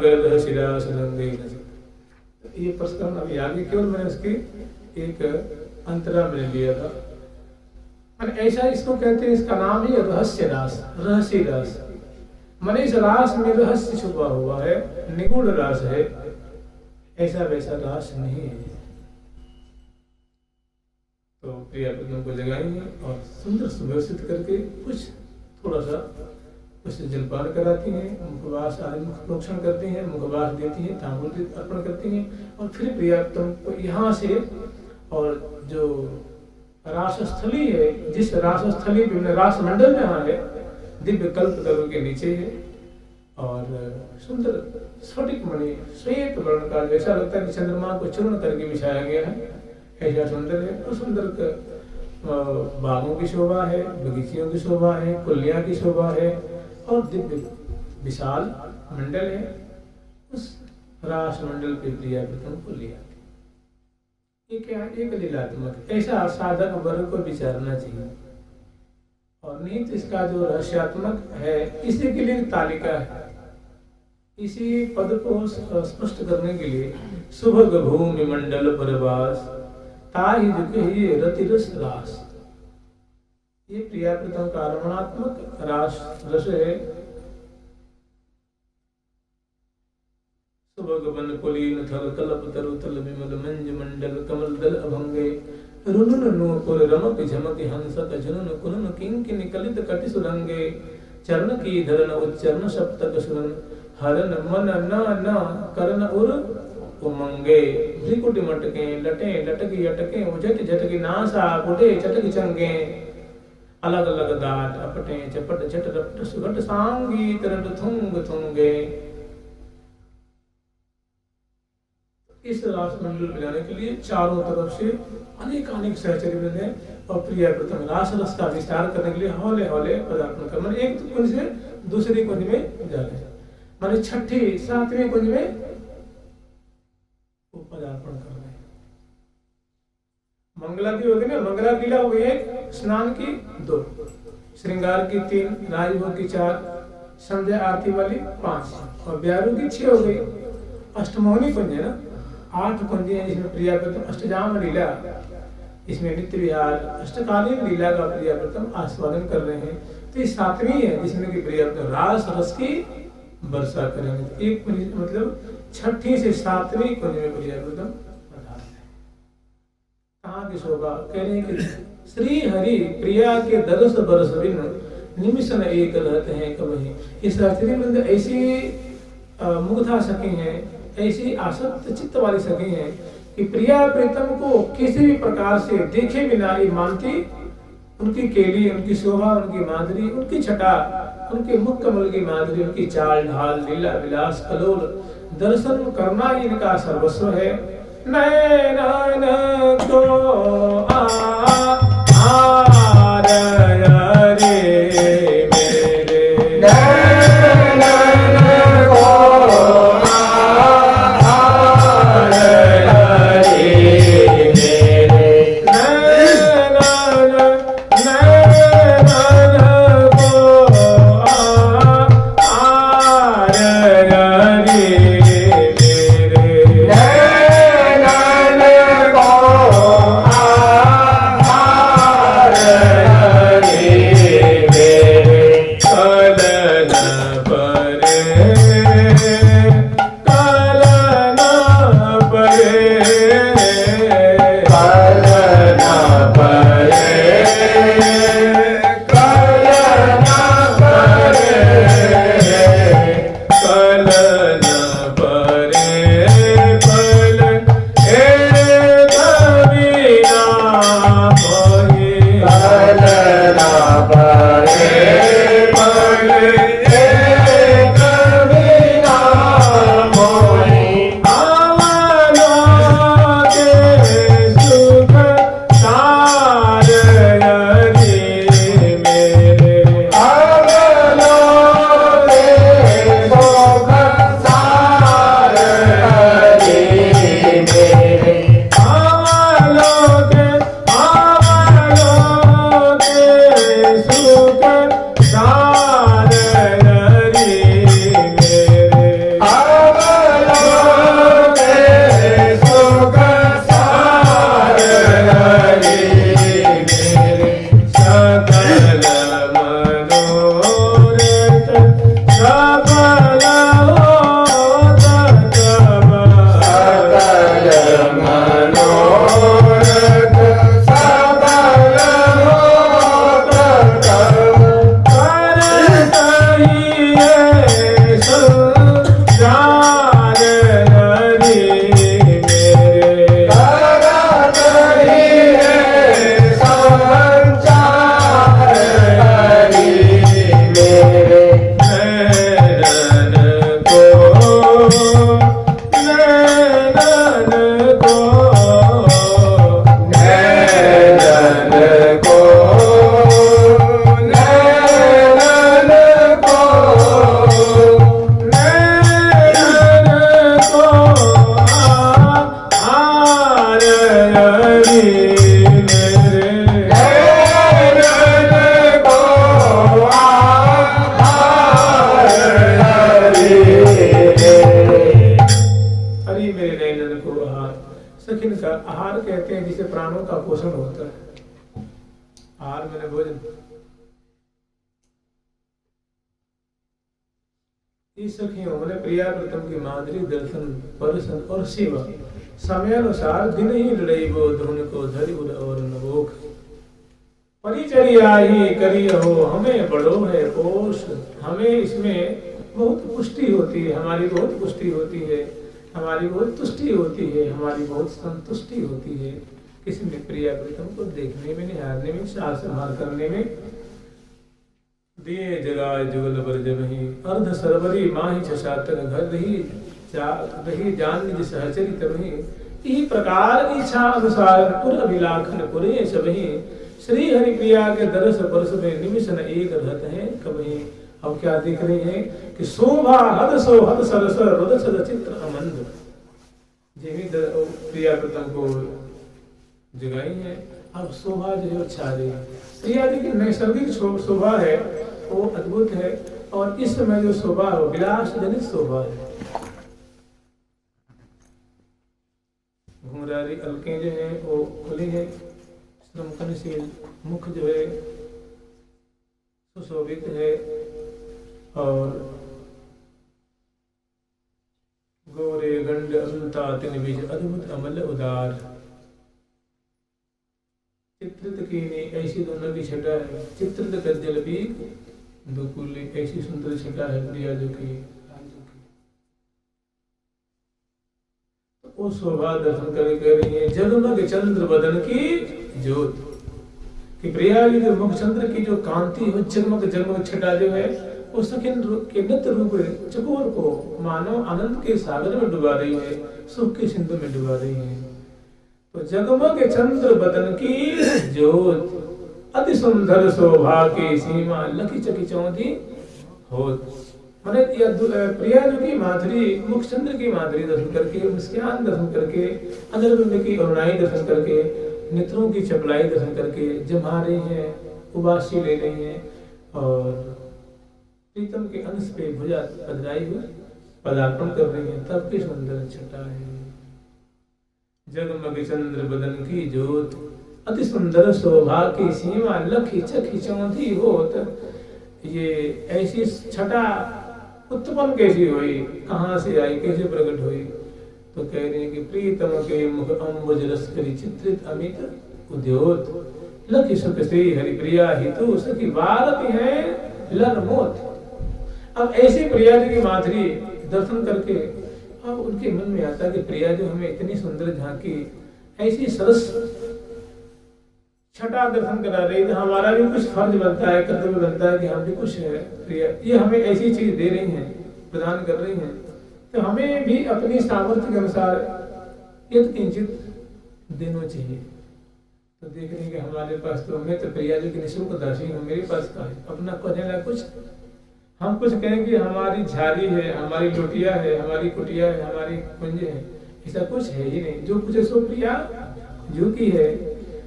गर्द शिरास रंगे। ये प्रश्न अभी आगे केवल मैंने इसकी एक अंतरा में लिया था। ऐसा इसको कहते हैं, इसका नाम ही रहस्य रास, रहस्य रास। मन इस रास में रहस्य छुपा हुआ है, निगूढ़ रास है, ऐसा वैसा रास नहीं है। तो प्रिया पत्नियों को जगाएंगे और सुंदर सुव्यवस्थित करके कुछ थोड़ा सा उससे जलपान कराती हैं, मुखवास आदि मुख प्रोक्षण करती हैं, मुखवास देती हैं, तांबूल अर्पण करती हैं और फिर प्रिया को यहाँ से और जो रासस्थली है, जिस रासस्थली पे रास मंडल जहाँ है, दिव्य कल्प तरु के नीचे है और सुंदर स्फटिक मणि श्वेत वर्ण का, जैसा लगता है कि चंद्रमा को चूर्ण करके बिछाया गया है, ऐसा सुंदर है। और सुंदर बागों की शोभा है, बगीचियों की शोभा है, कुलिया की शोभा है और दिव्य विशाल मंडल है। उस रास मंडल पे प्रिया प्रथम को लिया। ये क्या, एक लीलात्मक, ऐसा साधक वर्ग को विचारना चाहिए। और नीत इसका जो रहस्यात्मक है, इसी के लिए तालिका है। इसी पद को स्पष्ट करने के लिए सुभग भूमि मंडल परवास ताहि जुके रतिरस रास। ये प्रिया प्रथम का रमणात्मक रास रस है। सुभग वन कुलीन थल कलप तरु तल विमल मंज मंडल कमल दल अभंगे रुनुन नूपुर रमक झमक हंसक झुनुन कुनुन किंकिन कलित कटि सुरंगे चरण की धरन उच्चरण सप्तक सुरन हरन मन न न करन उर उमंगे भ्रिकुट मटके लटे लटकी अटके उजट झटकी नासा कुटे चटकी चंगे अलग अलग दाट अपटे चपट चट रपट सुगट सांगी तरट थुंग थुंगे। इस रास मंडल में जाने के लिए चारों तरफ से अनेक अनेक सहचर्य वृंद है और प्रिया प्रथम रास रस का विस्तार करने के लिए हौले हौले पदार्पण कर, मैंने एक कुंज से दूसरी कुंज में जाते हैं, मैंने छठी सातवें कुंज में पदार्पण कर रहे हैं। मंगला की होगी ना, मंगला लीला हो गई एक, स्नान की 2, श्रृंगार की 3, राजभोग की 4, संध्या आरती वाली 5 और ब्यारू की 6 हो गई। अष्टमोहनी कुंज है ना, 8 कुंजे हैं जिसमें प्रिया प्रथम अष्टजाम लीला, इसमें नित्य विहार अष्टकालीन लीला का प्रिया प्रथम आस्वादन कर रहे हैं। तो ये 7वीं है जिसमें कि प्रिया प्रथम रास रस की वर्षा करेंगे। तो एक मतलब छठी से 7वीं कुंज में प्रिया प्रथम कहाँ की शोभा, कह रहे हैं कि श्री हरि प्रिया के दरस बरस बिन निमिषन एक रहते हैं कभी। इस रात्रि ऐसी मुग्धा सखी हैं, ऐसी आसक्त चित्त वाली सखी हैं कि प्रिया प्रीतम को किसी भी प्रकार से देखे बिना ये मानती, उनकी केली, उनकी शोभा, उनकी माधुरी, उनकी छटा, उनके मुख कमल की माधुरी, उनकी चाल ढाल लीला विलास कलोल दर्शन करना इनका सर्वस्व है। नैनन को रे मेरे नैनन को आहार कहते हैं जिसे प्राणों का पोषण होता है। आहार मैंने भोजन। इस सखियों मैंने प्रिया प्रथम की माधुरी दर्शन परसन और सेवा समय अनुसार दिन ही लड़ाई वो धुन को धरि और नवोक परिचर्या ही करी हो हमें बड़ो है पोष। हमें इसमें बहुत पुष्टि होती है, हमारी बहुत पुष्टि होती है, हमारी बहुत तुष्टि होती है, हमारी बहुत संतुष्टि होती है। किसी में प्रिया प्रीतम को देखने में, निहारने में, सार संभाल करने में। दिए जगाए जुगल बर जबहि अर्ध सरवरी माहि छातन घर रही जान निज सहचरित रही। इसी प्रकार इच्छा अनुसार पुर अभिलाखन पुरे सबहि श्री हरि प्रिया के दरस परस में निमिषन एक रहत है कभी। अब क्या देख रहे हैं कि शोभा हद सो हद सरस रुद सद चित्र अमंद। जिन्हीं प्रिया प्रथम को जगाई है, अब शोभा जो है छा रही है। प्रिया जी की नैसर्गिक शोभा है वो अद्भुत है, और इस समय जो शोभा है विलास जनित शोभा है। घुंघरारी अलकें जो है वो खुली है, श्रमकनशील मुख जो है सुशोभित है, और गोरे गंड अनंता तिन बीज अद्भुत अमल उदार। चित्रित की ऐसी दोनों की छटा है, चित्रित गद्यल भी दुकुल ऐसी सुंदर छटा है प्रिया जो की। वो शोभा दर्शन कर रही है जगमग चंद्र बदन की ज्योत। कि प्रिया जी जो मुख चंद्र की जो कांति है, जगमग जगमग छटा जो है उस के नित्य रूप चकोर को मानो आनंद के सागर में डुबा रही है, सुख के सिंधु में डुबा रही है। तो जगमग चंद्र बदन की ज्योत अति सुंदर शोभा की सीमा लकी चकी चौंधी होत। माने प्रिया जी की माधुरी, मुख चंद्र की माधुरी दर्शन करके, मुस्कान दर्शन करके, अंदर की अरुणाई दर्शन करके, नेत्रों की चपलाई दर्शन करके जमा रही है, उबासी ले रही है, और प्रीतम के अंश पे भुजा पधराई हुई पदार्पण कर रही है। तब की सुंदर छटा है जगमग चंद्र बदन की ज्योत अति सुंदर शोभा की सीमा लखी चखी चौंधी होत। ये ऐसी छटा उत्पन्न कैसी हुई, कहाँ से आई, कैसे प्रकट हुई? तो कह रहे हैं कि प्रीतम के मुख अम्बुज रस करी चित्रित अमित उद्योत लखी सुख श्री हरिप्रिया हितु सखी वारती है ललमोत। अब ऐसी प्रिया जी की माधुरी दर्शन करके अब उनके मन में आता है कि प्रिया जो हमें इतनी सुंदर झांकी, ऐसी सरस छटा दर्शन करा रही है, हमारा भी कुछ फर्ज बनता है, कर्तव्य बनता है कि हम भी कुछ है प्रिया, ये हमें ऐसी चीज दे रही हैं, प्रदान कर रही हैं, तो हमें भी अपनी सामर्थ्य के अनुसार यदि किंचित देना चाहिए। तो देख रहे हैं कि हमारे पास तो, मैं तो प्रिया जी की निःशुल्क दासी हूँ, मेरे पास का है अपना कहने कुछ, हम कुछ कहें कि हमारी झाली है, हमारी लोटिया है, हमारी कुटिया है, हमारी कुंज है, ऐसा कुछ है ही नहीं। जो कुछ है सो प्रिया जो की है।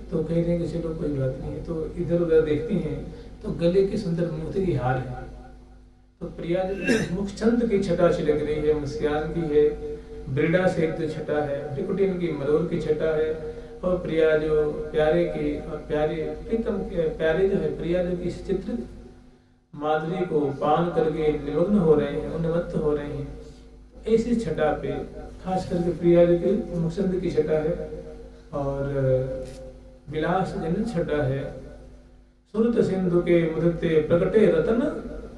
तो कह रहे हैं कि चलो कोई बात नहीं है। तो इधर उधर देखती हैं तो गले के सुंदर मोती की हार है। तो प्रिया मुख चंद की छटा छिलक रही है, मुस्कान की है, ब्रिडा से एक जो छटा है, त्रिकुटिन की मरोर की छटा है, और प्रिया जो प्यारे की और प्यारे प्रीतम के प्यारे जो है प्रिया जो की चित्रित माधुरी को पान करके निमग्न हो रहे हैं, उन्मत्त हो रहे हैं। ऐसी छटा पे खास करके प्रिया जी के मुखचंद की छटा है, और विलास जनित छटा है। सुरत सिंधु के मुदते प्रकटे रतन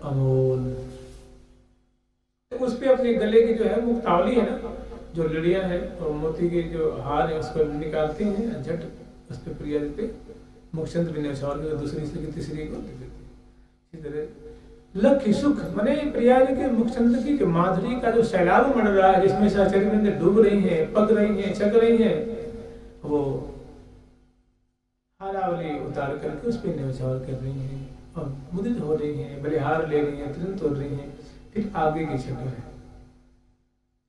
अमोल। तो उस पे अपने गले की जो है मुक्तावली है ना, जो लड़ियां है और मोती के जो हार है उसको निकालते हैं, झट उस पे प्रिया जी पे मुखचंद भी न्यौछावर कर दूसरी से तीसरी को दे देते। इसी तरह लक्ष्य सुख माने प्रिया जी के मुखचंद की जो माधुरी का जो सैलाब मड़ रहा है, जिसमें साचर्य में डूब रही है, पक रही है, छक रही है, वो हारावली उतार करके उस पर न्यौछावर कर रही हैं और मुदित हो रही हैं, बलिहार ले रही हैं, तुरंत हो रही हैं। फिर आगे की छटा है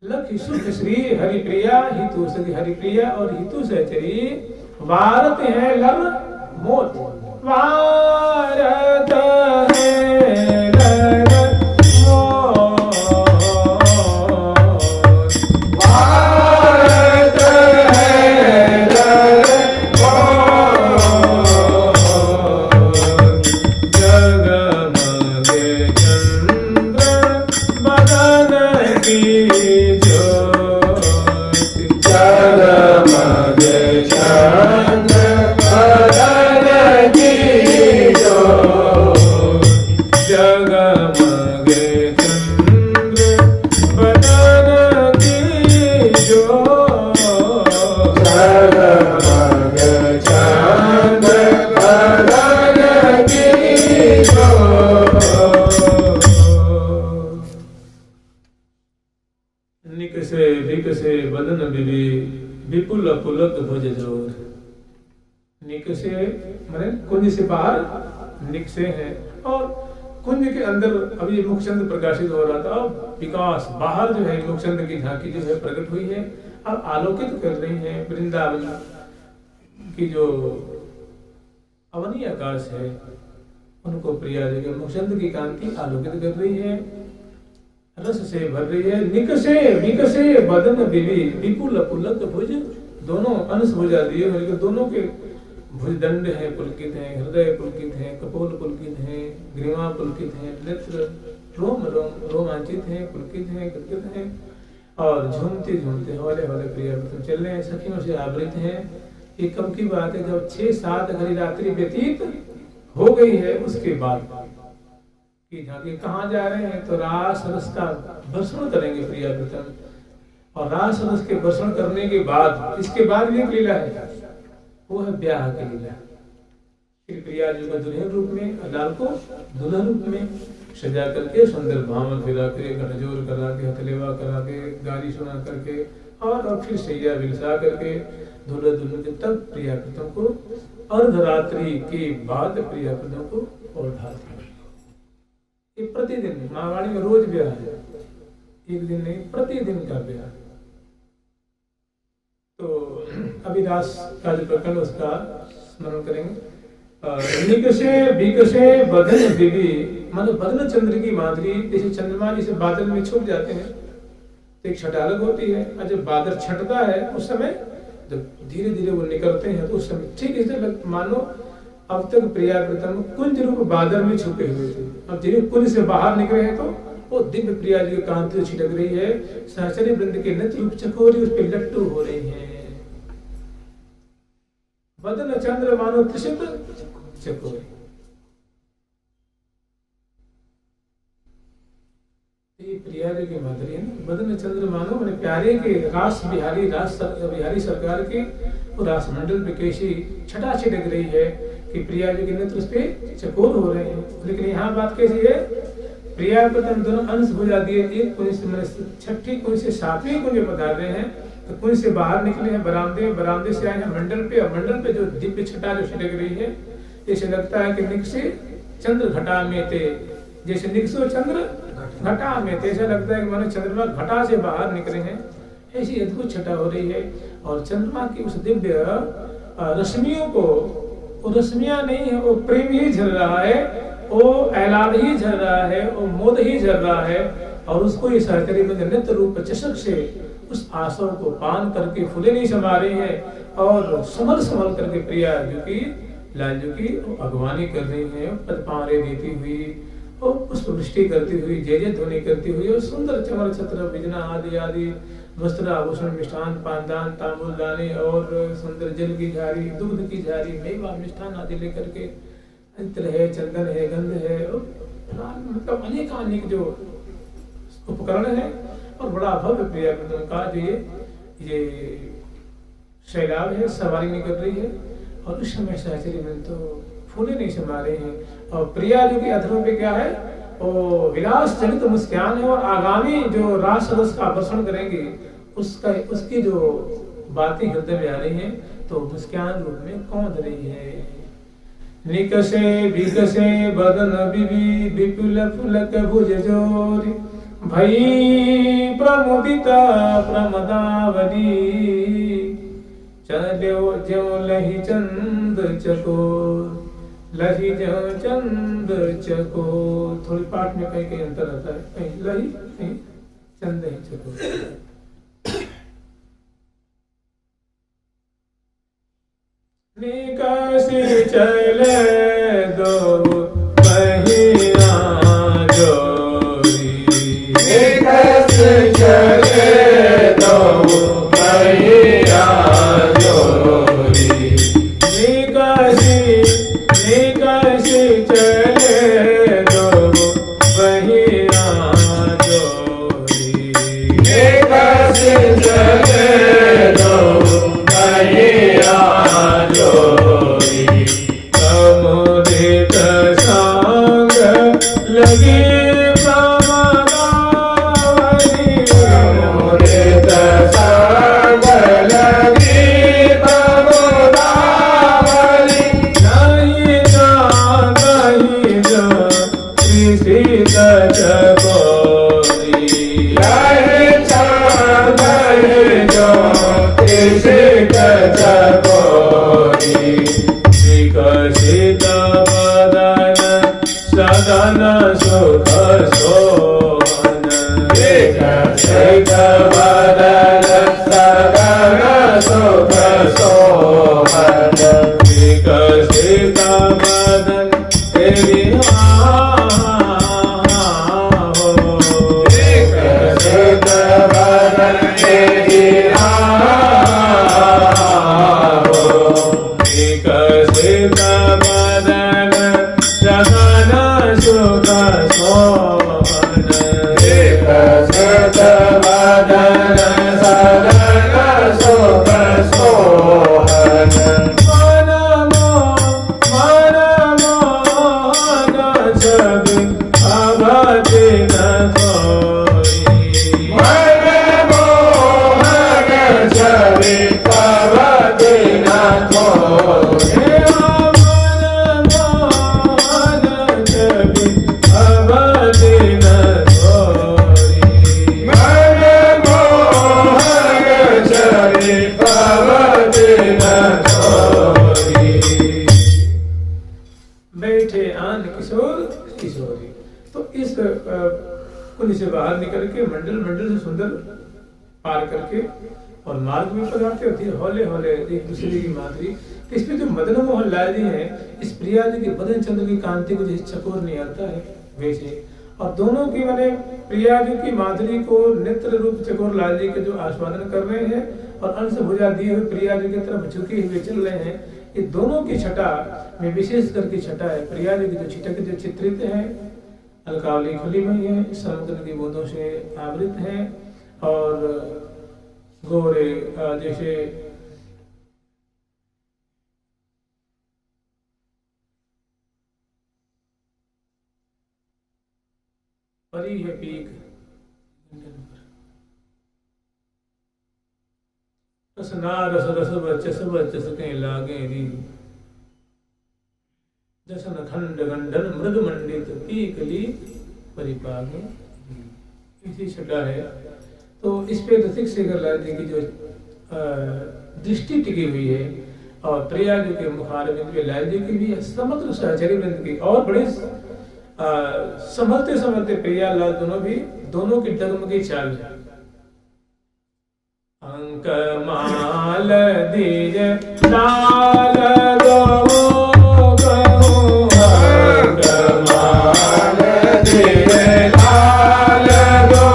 लक्ष्य सुख श्री हरिप्रिया हितु सखी हरिप्रिया और हितु सहचरी वारत है लर मोत। वारत है लर मोत, वारत है की ज्योति जगमग चंद्र बदन की ज्योति जगमग चंद्र बदन की ज्योति जगमग चंद्र बदन की निकसे विकसे बदन बिबी विपुल पुलक भुज जोर। निकसे माने कुंज से बाहर निकसे हैं और कुंज के अंदर अभी मुखचंद प्रकाशित हो रहा था। विकास बाहर जो है मुखचंद की झांकी जो है प्रकट हुई है, अब आलोकित कर रही है वृंदावन की जो अवनी आकाश है उनको प्रिया जगह मुखचंद की कांति आलोकित कर रही है, रस से भर रही है। निकसे विकसे बदन बिबी विपुल पुलक भुज, दोनों अंश भुजा दिए बल्कि दोनों के भुजदंड है पुलकित हैं, हृदय पुलकित हैं, कपोल पुलकित हैं, ग्रीवा पुलकित हैं, नेत्र रोम रोम रोमांचित हैं, पुलकित हैं, गदगद हैं और झूमते झूमते हौले हौले प्रिया चल रहे हैं, सखियों से आवृत हैं। ये कब की बात है, जब 6-7 घड़ी रात्रि व्यतीत हो गई है उसके बाद कि झांकी कहाँ जा रहे हैं, तो रास रस का वर्षण करेंगे प्रियाव्रतम। और रास रस के वर्षण करने के बाद इसके बाद भी एक लीला है, वो है ब्याह की लीला। श्री प्रिया जी को दुल्हन रूप में, लाल को दुल्हन रूप में सजा करके सुंदर भाव फिरा के, गठजोर करा के, हथलेवा करा के, गाली सुना करके और फिर सैया बिलसा करके दूल्हा दुल्हन के तब प्रियाव्रतम को अर्धरात्रि के बाद प्रियाव्रतम को ओढ़ाते हैं। ये प्रतिदिन महावाणी में रोज ब्याह है, एक दिन नहीं प्रतिदिन का ब्याह। तो अभी रास का जो प्रकरण उसका स्मरण करेंगे। निकसे विकसे बदन बिबी, मतलब बदन चंद्र की माधुरी, जैसे चंद्रमा जिसे बादल में छुप जाते हैं तो एक छटा अलग होती है, और जब बादल छटता है उस समय जब धीरे धीरे वो निकलते हैं तो उस समय ठीक इसे मानो अब तक प्रियाव्रतम कुंज रूप बादल में छुपे हुए थे, अब धीरे कुंज से बाहर निकले हैं तो वो दिव्य प्रिया जी की कांति छिटक रही है। सहचरी वृंद के नेत्र रूप चकोरी उस पर लट्टू हो रही हैं। बदन चंद्र मानो त्रिशत चकोरी। प्रिया जी की माधुरी है ना, बदन चंद्र मानो मैंने प्यारे के रास बिहारी सरकार के वो रास मंडल पे कैसी छटा छिटक रही है कि प्रिया जी के नेत्र उस पे चकोर हो रहे हैं। लेकिन यहाँ बात कैसी है, प्रियाव्रतम दोनों अंश भुजा दिए, एक कुंज से छठी कुंज से 7वीं कुंज पधार रहे हैं, तो कुंज से बाहर निकले हैं बरामदे, बरामदे से आए हैं मंडल पे, और मंडल पे जो दिव्य छटा जो छिटक रही है जैसे लगता है कि निकसे चंद्र घटा में थे, जैसे निकसो चंद्र घटा में थे, ऐसा लगता है कि मानो चंद्रमा घटा से बाहर निकले हैं, ऐसी अद्भुत छटा हो रही है। और चंद्रमा की उस दिव्य रश्मियों को, वो रश्मियां नहीं है, वो प्रेम ही झल रहा है, वो ऐलान ही झल रहा है, वो मोद ही झल रहा है, और उसको इस सहचरी में नित्य रूप चषक से उस आसव को पान करके फूले नहीं समा रही है, और संभल संभल करके प्रिया जो की लालजू की अगवानी कर रही है, पदपारे देती हुई और पुष्प वृष्टि करती हुई, जय जय ध्वनि करती हुई, और सुंदर चमर छत्र बिजना आदि आदि वस्त्र आभूषण मिष्ठान पानदान तांबूल दाने और सुंदर जल की झारी, दूध की झारी, मेवा मिष्ठान आदि लेकर के इत्र है, चंदन है, गंध है, और मतलब अनेक जो उपकरण है, और बड़ा भव्य प्रियाव्रतम का जो ये शैलाभ है सवारी निकल रही है। और उस समय सहचरी में तो फूले नहीं समा रहे हैं, और प्रिया जो की अधरों पे क्या है, वो विलास जनित मुस्कान है, और आगामी जो रास रस का आकर्षण करेंगे उसकी जो बातें हृदय में आ रही हैं, तो मुस्कान रूप में कौंध रही है। निकसे विकसे बदन बिबी विपुल पुलक भुज जोरी, भई प्रमुदिता प्रमदावली, चलो जो लही चंद चकोर, लही जो चंद चकोर। थोड़ी पाठ में कहीं अंतर आता है, कहीं लही कहीं चंद ही चकोर। निकासी चले दो महीना जोरी, निकासी चले तो भैया जोरी निकासी चले तो भैया जोरी निकासी चले तो भैया जोरी समुदित सांग लगी विकसित बदन सदन सुख सोहन विकसित बदन सदन सुख सोहन विकसित बदन तेरी विकसित बदन तेरी विकसित बदन सदन सुख सोहन विकसित बदन सदन सुख सोहन मन मोहन छवि अवधि न कोई मन मोहन छवि अवधि न कोई मन मोहन छवि अवधि न कोई मन मोहन छवि अवधि न कोई बैठे आन किशोर किशोरी। तो इस कुंज से बाहर निकल के मंडल से सुंदर पार करके और मार्ग में पधारते होती है हौले हौले एक दूसरे की माधुरी। तो इसमें जो मदन मोहन लाल जी हैं इस प्रिया जी के बदन चंद्र की कांति को जैसे चकोर नहीं आता है वैसे, और दोनों की मैंने प्रिया जी की माधुरी को नेत्र रूप चकोर लाल जी के जो आस्वादन कर रहे हैं और अंश भुजा दिए हुए प्रिया जी की तरफ झुके हुए चल रहे हैं। ये दोनों की छटा में विशेष करके छटा है प्रिया जी की जो छिटक जो चित्रित है अलकावली खुली हुई है समुद्र की बूंदों से आवृत है और गोरे जैसे परी है पीक रसना रस रस बचस कहीं लागे री जसन खंड गंडन मृद मंडित पीकली परिपागे इसी छटा है। तो इस पे रसिक शेखर लाल जी की जो दृष्टि टिकी हुई है और प्रिया जी के मुखारबिंद में लाल जी की भी समग्र सहचरी वृंद की और बड़े संभलते संभलते प्रिया लाल दोनों की डगमगी चाल अंक माल दीज लाल दो अंक माल दीज लाल दो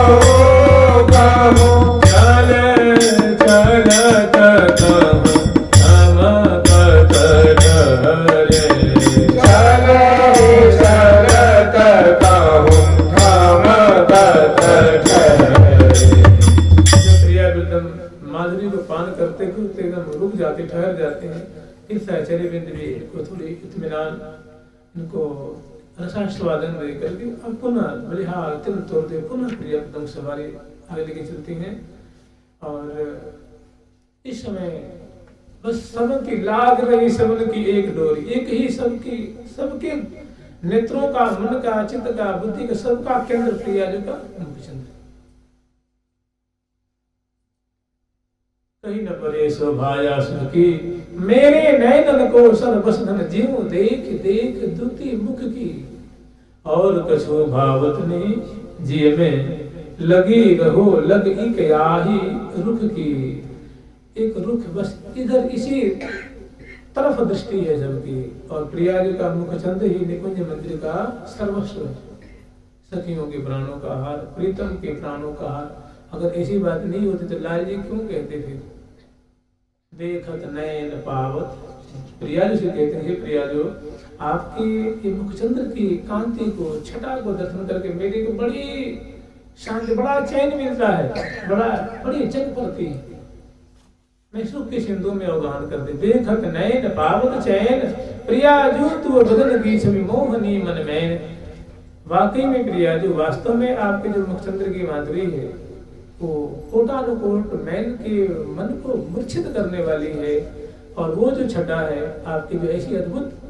कहो चल चलत कहूँ हम कत डरे चलत कहूँ हम कत डरे। माधुरी को पान करते करते एकदम रुक जाते ठहर जाते हैं। इस सहचर्य बिंद भी इनको थोड़ी इत्मीनान इनको रसास्वादन दे करके अब पुनः बलिहार तिल तोड़ते पुनः प्रिया पतंग सवारी आगे लेके चलती हैं। और इस समय बस सबकी लाग रही सबन की एक डोरी एक ही सबके नेत्रों का मन का चित्त का बुद्धि का सबका केंद्र प्रिया जी का मुखचंद्र। कहीं न परे शोभाया सुखी मेरे नयनन को सर्वसधन जीव देख देख दुति मुख की और कछु भावत ने जिय में लगी रहो लग एक आही रुख की। एक रुख बस इधर इसी तरफ दृष्टि है सबकी और प्रिया जी का मुखचंद ही निकुंज मंदिर का सर्वस्व सखियों के प्राणों का हार प्रीतम के प्राणों का हार अगर ऐसी बात नहीं होती तो लाल जी क्यों कहते फिर देखत नयन पावत प्रियाजू से कहते हैं प्रियाजू आपकी ये मुखचंद्र की कांति को छटा को दर्शन करके मेरे को बड़ी शांति बड़ा चैन मिलता है, बड़ी जग पड़ती है। मैं सुख के सिंधु में अवगान कर दे देखत नयन पावत चैन प्रियाजू तू बदन की छवि मोहनी मन में। वाकई में प्रियाजू वास्तव में आपके जो मुखचंद्र की माधुरी है वो कोटानुकोट मैन के मन को मूर्छित करने वाली है। और वो जो छटा है आपकी जो ऐसी अद्भुत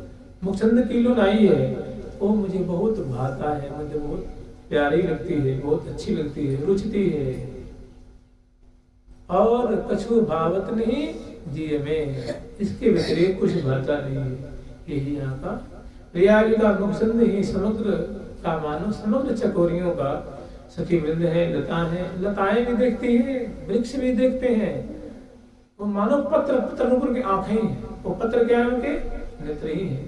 मुखचंद्र की लुनाई है वो मुझे बहुत भाता है, मुझे बहुत प्यारी लगती है, बहुत अच्छी लगती है, रुचती है। और कछु भावत नहीं जिये में, इसके व्यतिरिक्त कुछ भाता नहीं है। यही यहाँ का प्रियाजू का मुखचंद्र ही समुद्र का मानो समुद्र चकोरियों का सखी वृंद है, लता है, लताएं भी देखती हैं, वृक्ष भी देखते हैं। वो मानो पत्र नुपुर की आंखें हैं, वो पत्र क्या है उनके नेत्र ही है।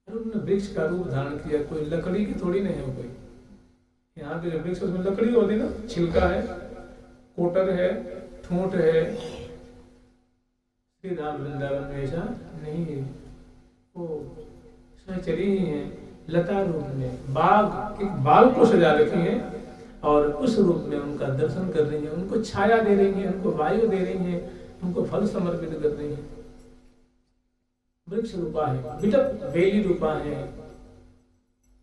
उन्होंने वृक्ष का रूप धारण किया, कोई लकड़ी की थोड़ी नहीं है वो कोई। यहाँ के जो वृक्ष उसमें लकड़ी होती ना, छिलका है, कोटर है, ठूंठ है, श्री राम वृंदावन में ऐसा नहीं है। वो सहचरी ही है, लता रूप में बाल को सजा रखी है और उस रूप में उनका दर्शन कर रही है, उनको छाया दे रही है, उनको वायु दे रही है, उनको फल समर्पित कर रही है। वृक्ष रूपा है, बिटप बेली रूपा है,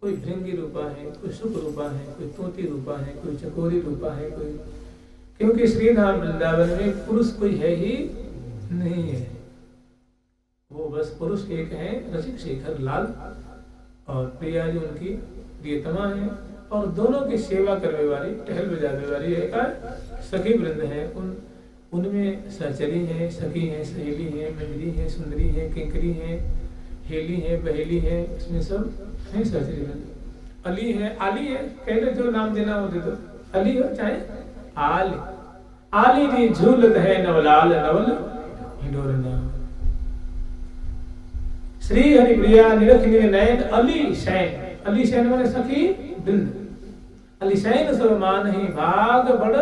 कोई भृंगी रूपा है, कोई सुख रूपा है, कोई तोती रूपा है, कोई चकोरी रूपा है, कोई, क्योंकि श्री धाम वृंदावन में पुरुष कोई है ही नहीं है। वो बस पुरुष एक है, रसिक शेखर लाल और प्रिया जी उनकी प्रियतमा है। और दोनों की सेवा करने वाली, टहल बजाने वाली एक सखी वृंद है। उनमें सहचरी है, सखी है, सहेली है, मंजरी है, सुंदरी है, किंकरी है, हेली है, बहेली है, इसमें सब है सहचरी वृंद। अली है, आली है, पहले जो नाम देना हो दे दो, अली हो चाहे आल। आली जी झूलत है नवलाल नवल हिडोरना। श्री हरि प्रिया निरख नयन अली शैन। अली शैन माने सखी वृंद। अली शैन सब मान ही भाग बड़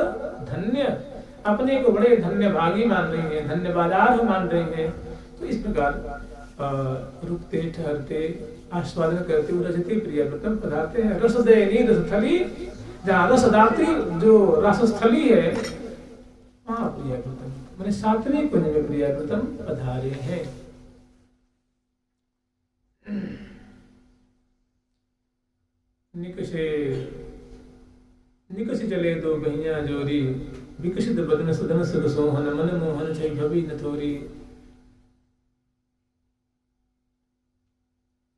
धन्य, अपने को बड़े धन्य भागी मान रही है, धन्य बाजार मान रही है। तो इस प्रकार रुकते ठहरते आस्वादन करते हुए रजती प्रिया प्रथम पधारते हैं। रसदयनी रसथली, जहाँ रसदात्री जो रसस्थली है वहाँ प्रिया प्रथम मैंने सातवें कुंज में प्रिया प्रथम पधारे हैं। निकष चले दो गहिया जोरी, विकसित बदन सदन सुख सोहन, मन मोहन छय भवि न थोरी।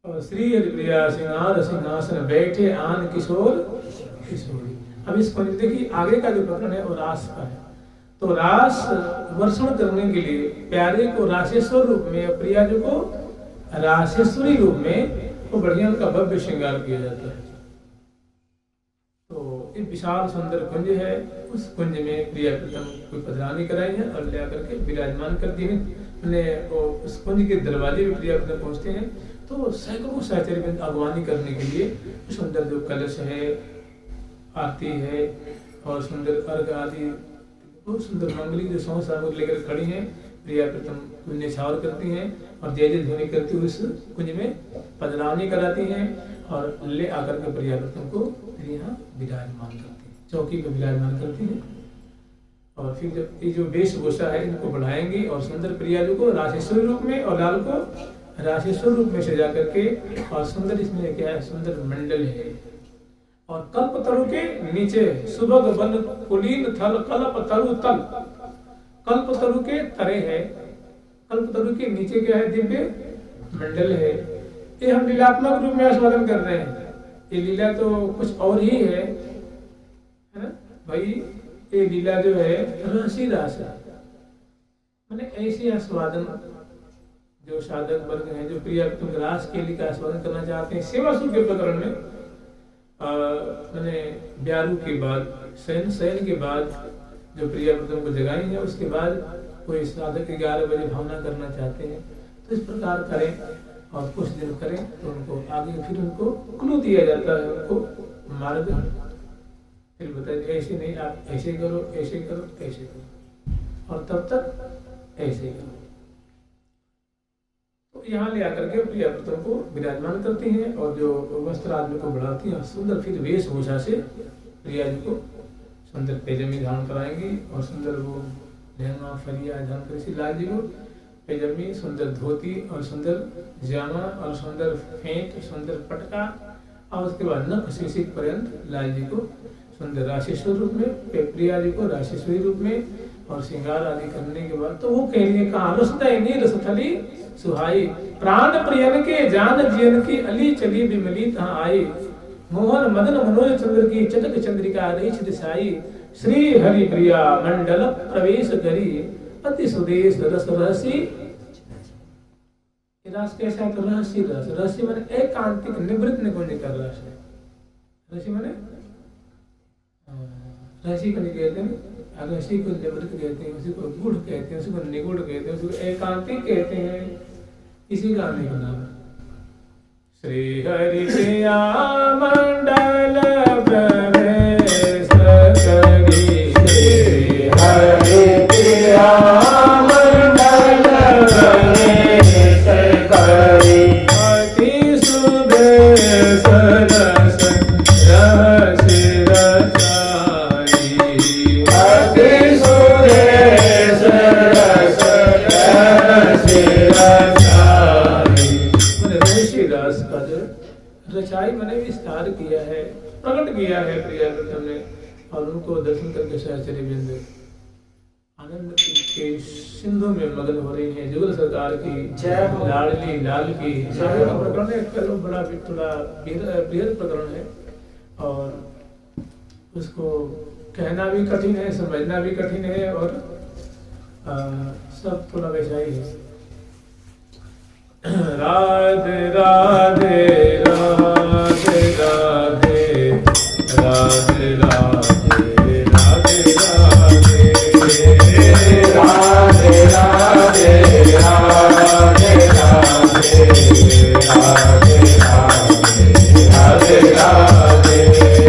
और श्री हरिप्रिया सिंहार सिंहासन बैठे आन किशोर किशोरी। अब इस कुंज देखिए आगे का जो प्रकरण है वो रास का है। तो रास वर्षण करने के लिए प्यारे को रासेश्वर रूप में, प्रिया जी को रासेश्वरी रूप में वो बढ़िया उनका भव्य श्रृंगार किया जाता है। तो एक विशाल सुंदर कुंज है, उस कुंज में प्रिया प्रथम कोई पधरानी कराई है और ले आकर के विराजमान करती है। वो उस कुंज के दरवाजे में प्रिया प्रथम पहुंचते हैं तो सैकड़ों सहचर्य अगवानी करने के लिए सुंदर जो कलश है, आरती है और सुंदर अर्घ आदि बहुत सुंदर मंगली जो सौ सामग्री लेकर खड़ी हैं। प्रिया प्रथम कुंज न्यौछावर करती हैं और जय जय ध्वनि करती हुई उस कुंज में पधरावनी कराती हैं और ले आकर के प्रिया प्रथम को फिर यहाँ विराजमान करती हैं, चौकी पर विराजमान करती हैं। और फिर जब ये जो वेशभूषा है इनको बढ़ाएंगी और सुंदर प्रिया जी को राशेश्वरी रूप में और लाल को राशेश्वर रूप में सजा करके, और सुंदर इसमें क्या है, सुंदर मंडल है। और कल्प तरु के नीचे सुभग वन कुलीन थल कल्प तरु तल, कल्प तरु के तरे है, कल्प तरु के नीचे क्या है, दिव्य मंडल है। ये हम लीलात्मक रूप में आस्वादन कर रहे हैं। ये लीला तो कुछ और ही है ना भाई। ये लीला जो है रसी रास है, मैंने ऐसी आस्वादन जो साधक वर्ग हैं जो प्रिया तुम रास के लिए आस्वादन करना चाहते हैं। सेवा सुख के प्रकरण में मैंने ब्यारू के बाद शयन के बाद जो प्रिया प्रथम को जगाई है, उसके बाद कोई साधक 11 बजे भावना करना चाहते हैं तो इस प्रकार करें और कुछ दिन करें तो उनको आगे फिर उनको क्लू दिया जाता है, उनको मार्ग फिर बताइए ऐसे नहीं, आप ऐसे करो, ऐसे करो, ऐसे करो, और तब तक ऐसे करो। तो यहाँ ले आकर के प्रिया पुत्र को विराजमान करती हैं और जो वस्त्र आदमी को बढ़ाती हैं, सुंदर फिर वेशभूषा से प्रिया जी को सुंदर पैजामी धारण कराएंगी और सुंदर वो लहंगा फरिया धारण कर श्री लाल जी को पैजामी, सुंदर धोती और सुंदर जामा और सुंदर फेंट, सुंदर पटका, और उसके बाद नख शीशिक पर्यंत लाल जी को सुंदर राशेश्वर रूप में, प्रिया जी को राशेश्वरी रूप में और श्रृंगार आदि करने के बाद तो वो कह रही है कहाँ रसदयनी रसथली सुहाई, प्राण प्रियन के जान जियन की अली चली बिमली तहाँ आई, मोहन मदन मनोज चंद्र की चटक चंद्रिका रेछ दिशाई, श्री हरि प्रिया मंडल प्रवेश करी, अति सुदेश रस रहसी। रस कैसा है? तो रहसी रस, रहसी माने एकांतिक निवृत्त निकुंज कर रस है। रहसी माने रहसी को कहते हैं, रहसी को निवृत्त कहते हैं, उसी को गुढ़ कहते हैं, उसी को निगुढ़ कहते हैं, उसी को एकांतिक कहते हैं। इसी गाने का नाम है श्री हरि प्रिया मंडल प्रवेश करी, श्री हरि प्रिया मंडल प्रवेश करी, अति सुदेश रस रहस्य रचाई, अति सुदेश रस रहस्य रस का जो रचाई मैंने विस्तार किया है, प्रकट किया है प्रिया ने, और उनको दर्शन करके सहचर्य बिंद आनंद के सिंधु में मगन हो रही है। जुगल सरकार की लाडली लाल की प्रकरण है, कल बड़ा थोड़ा बृहद प्रकरण है और उसको कहना भी कठिन है, समझना भी कठिन है, और सब थोड़ा वैसा ही है। राधे राधे राधे राधे राधे राधे राधे राधे राधे राधे राधे राधे राधे राधे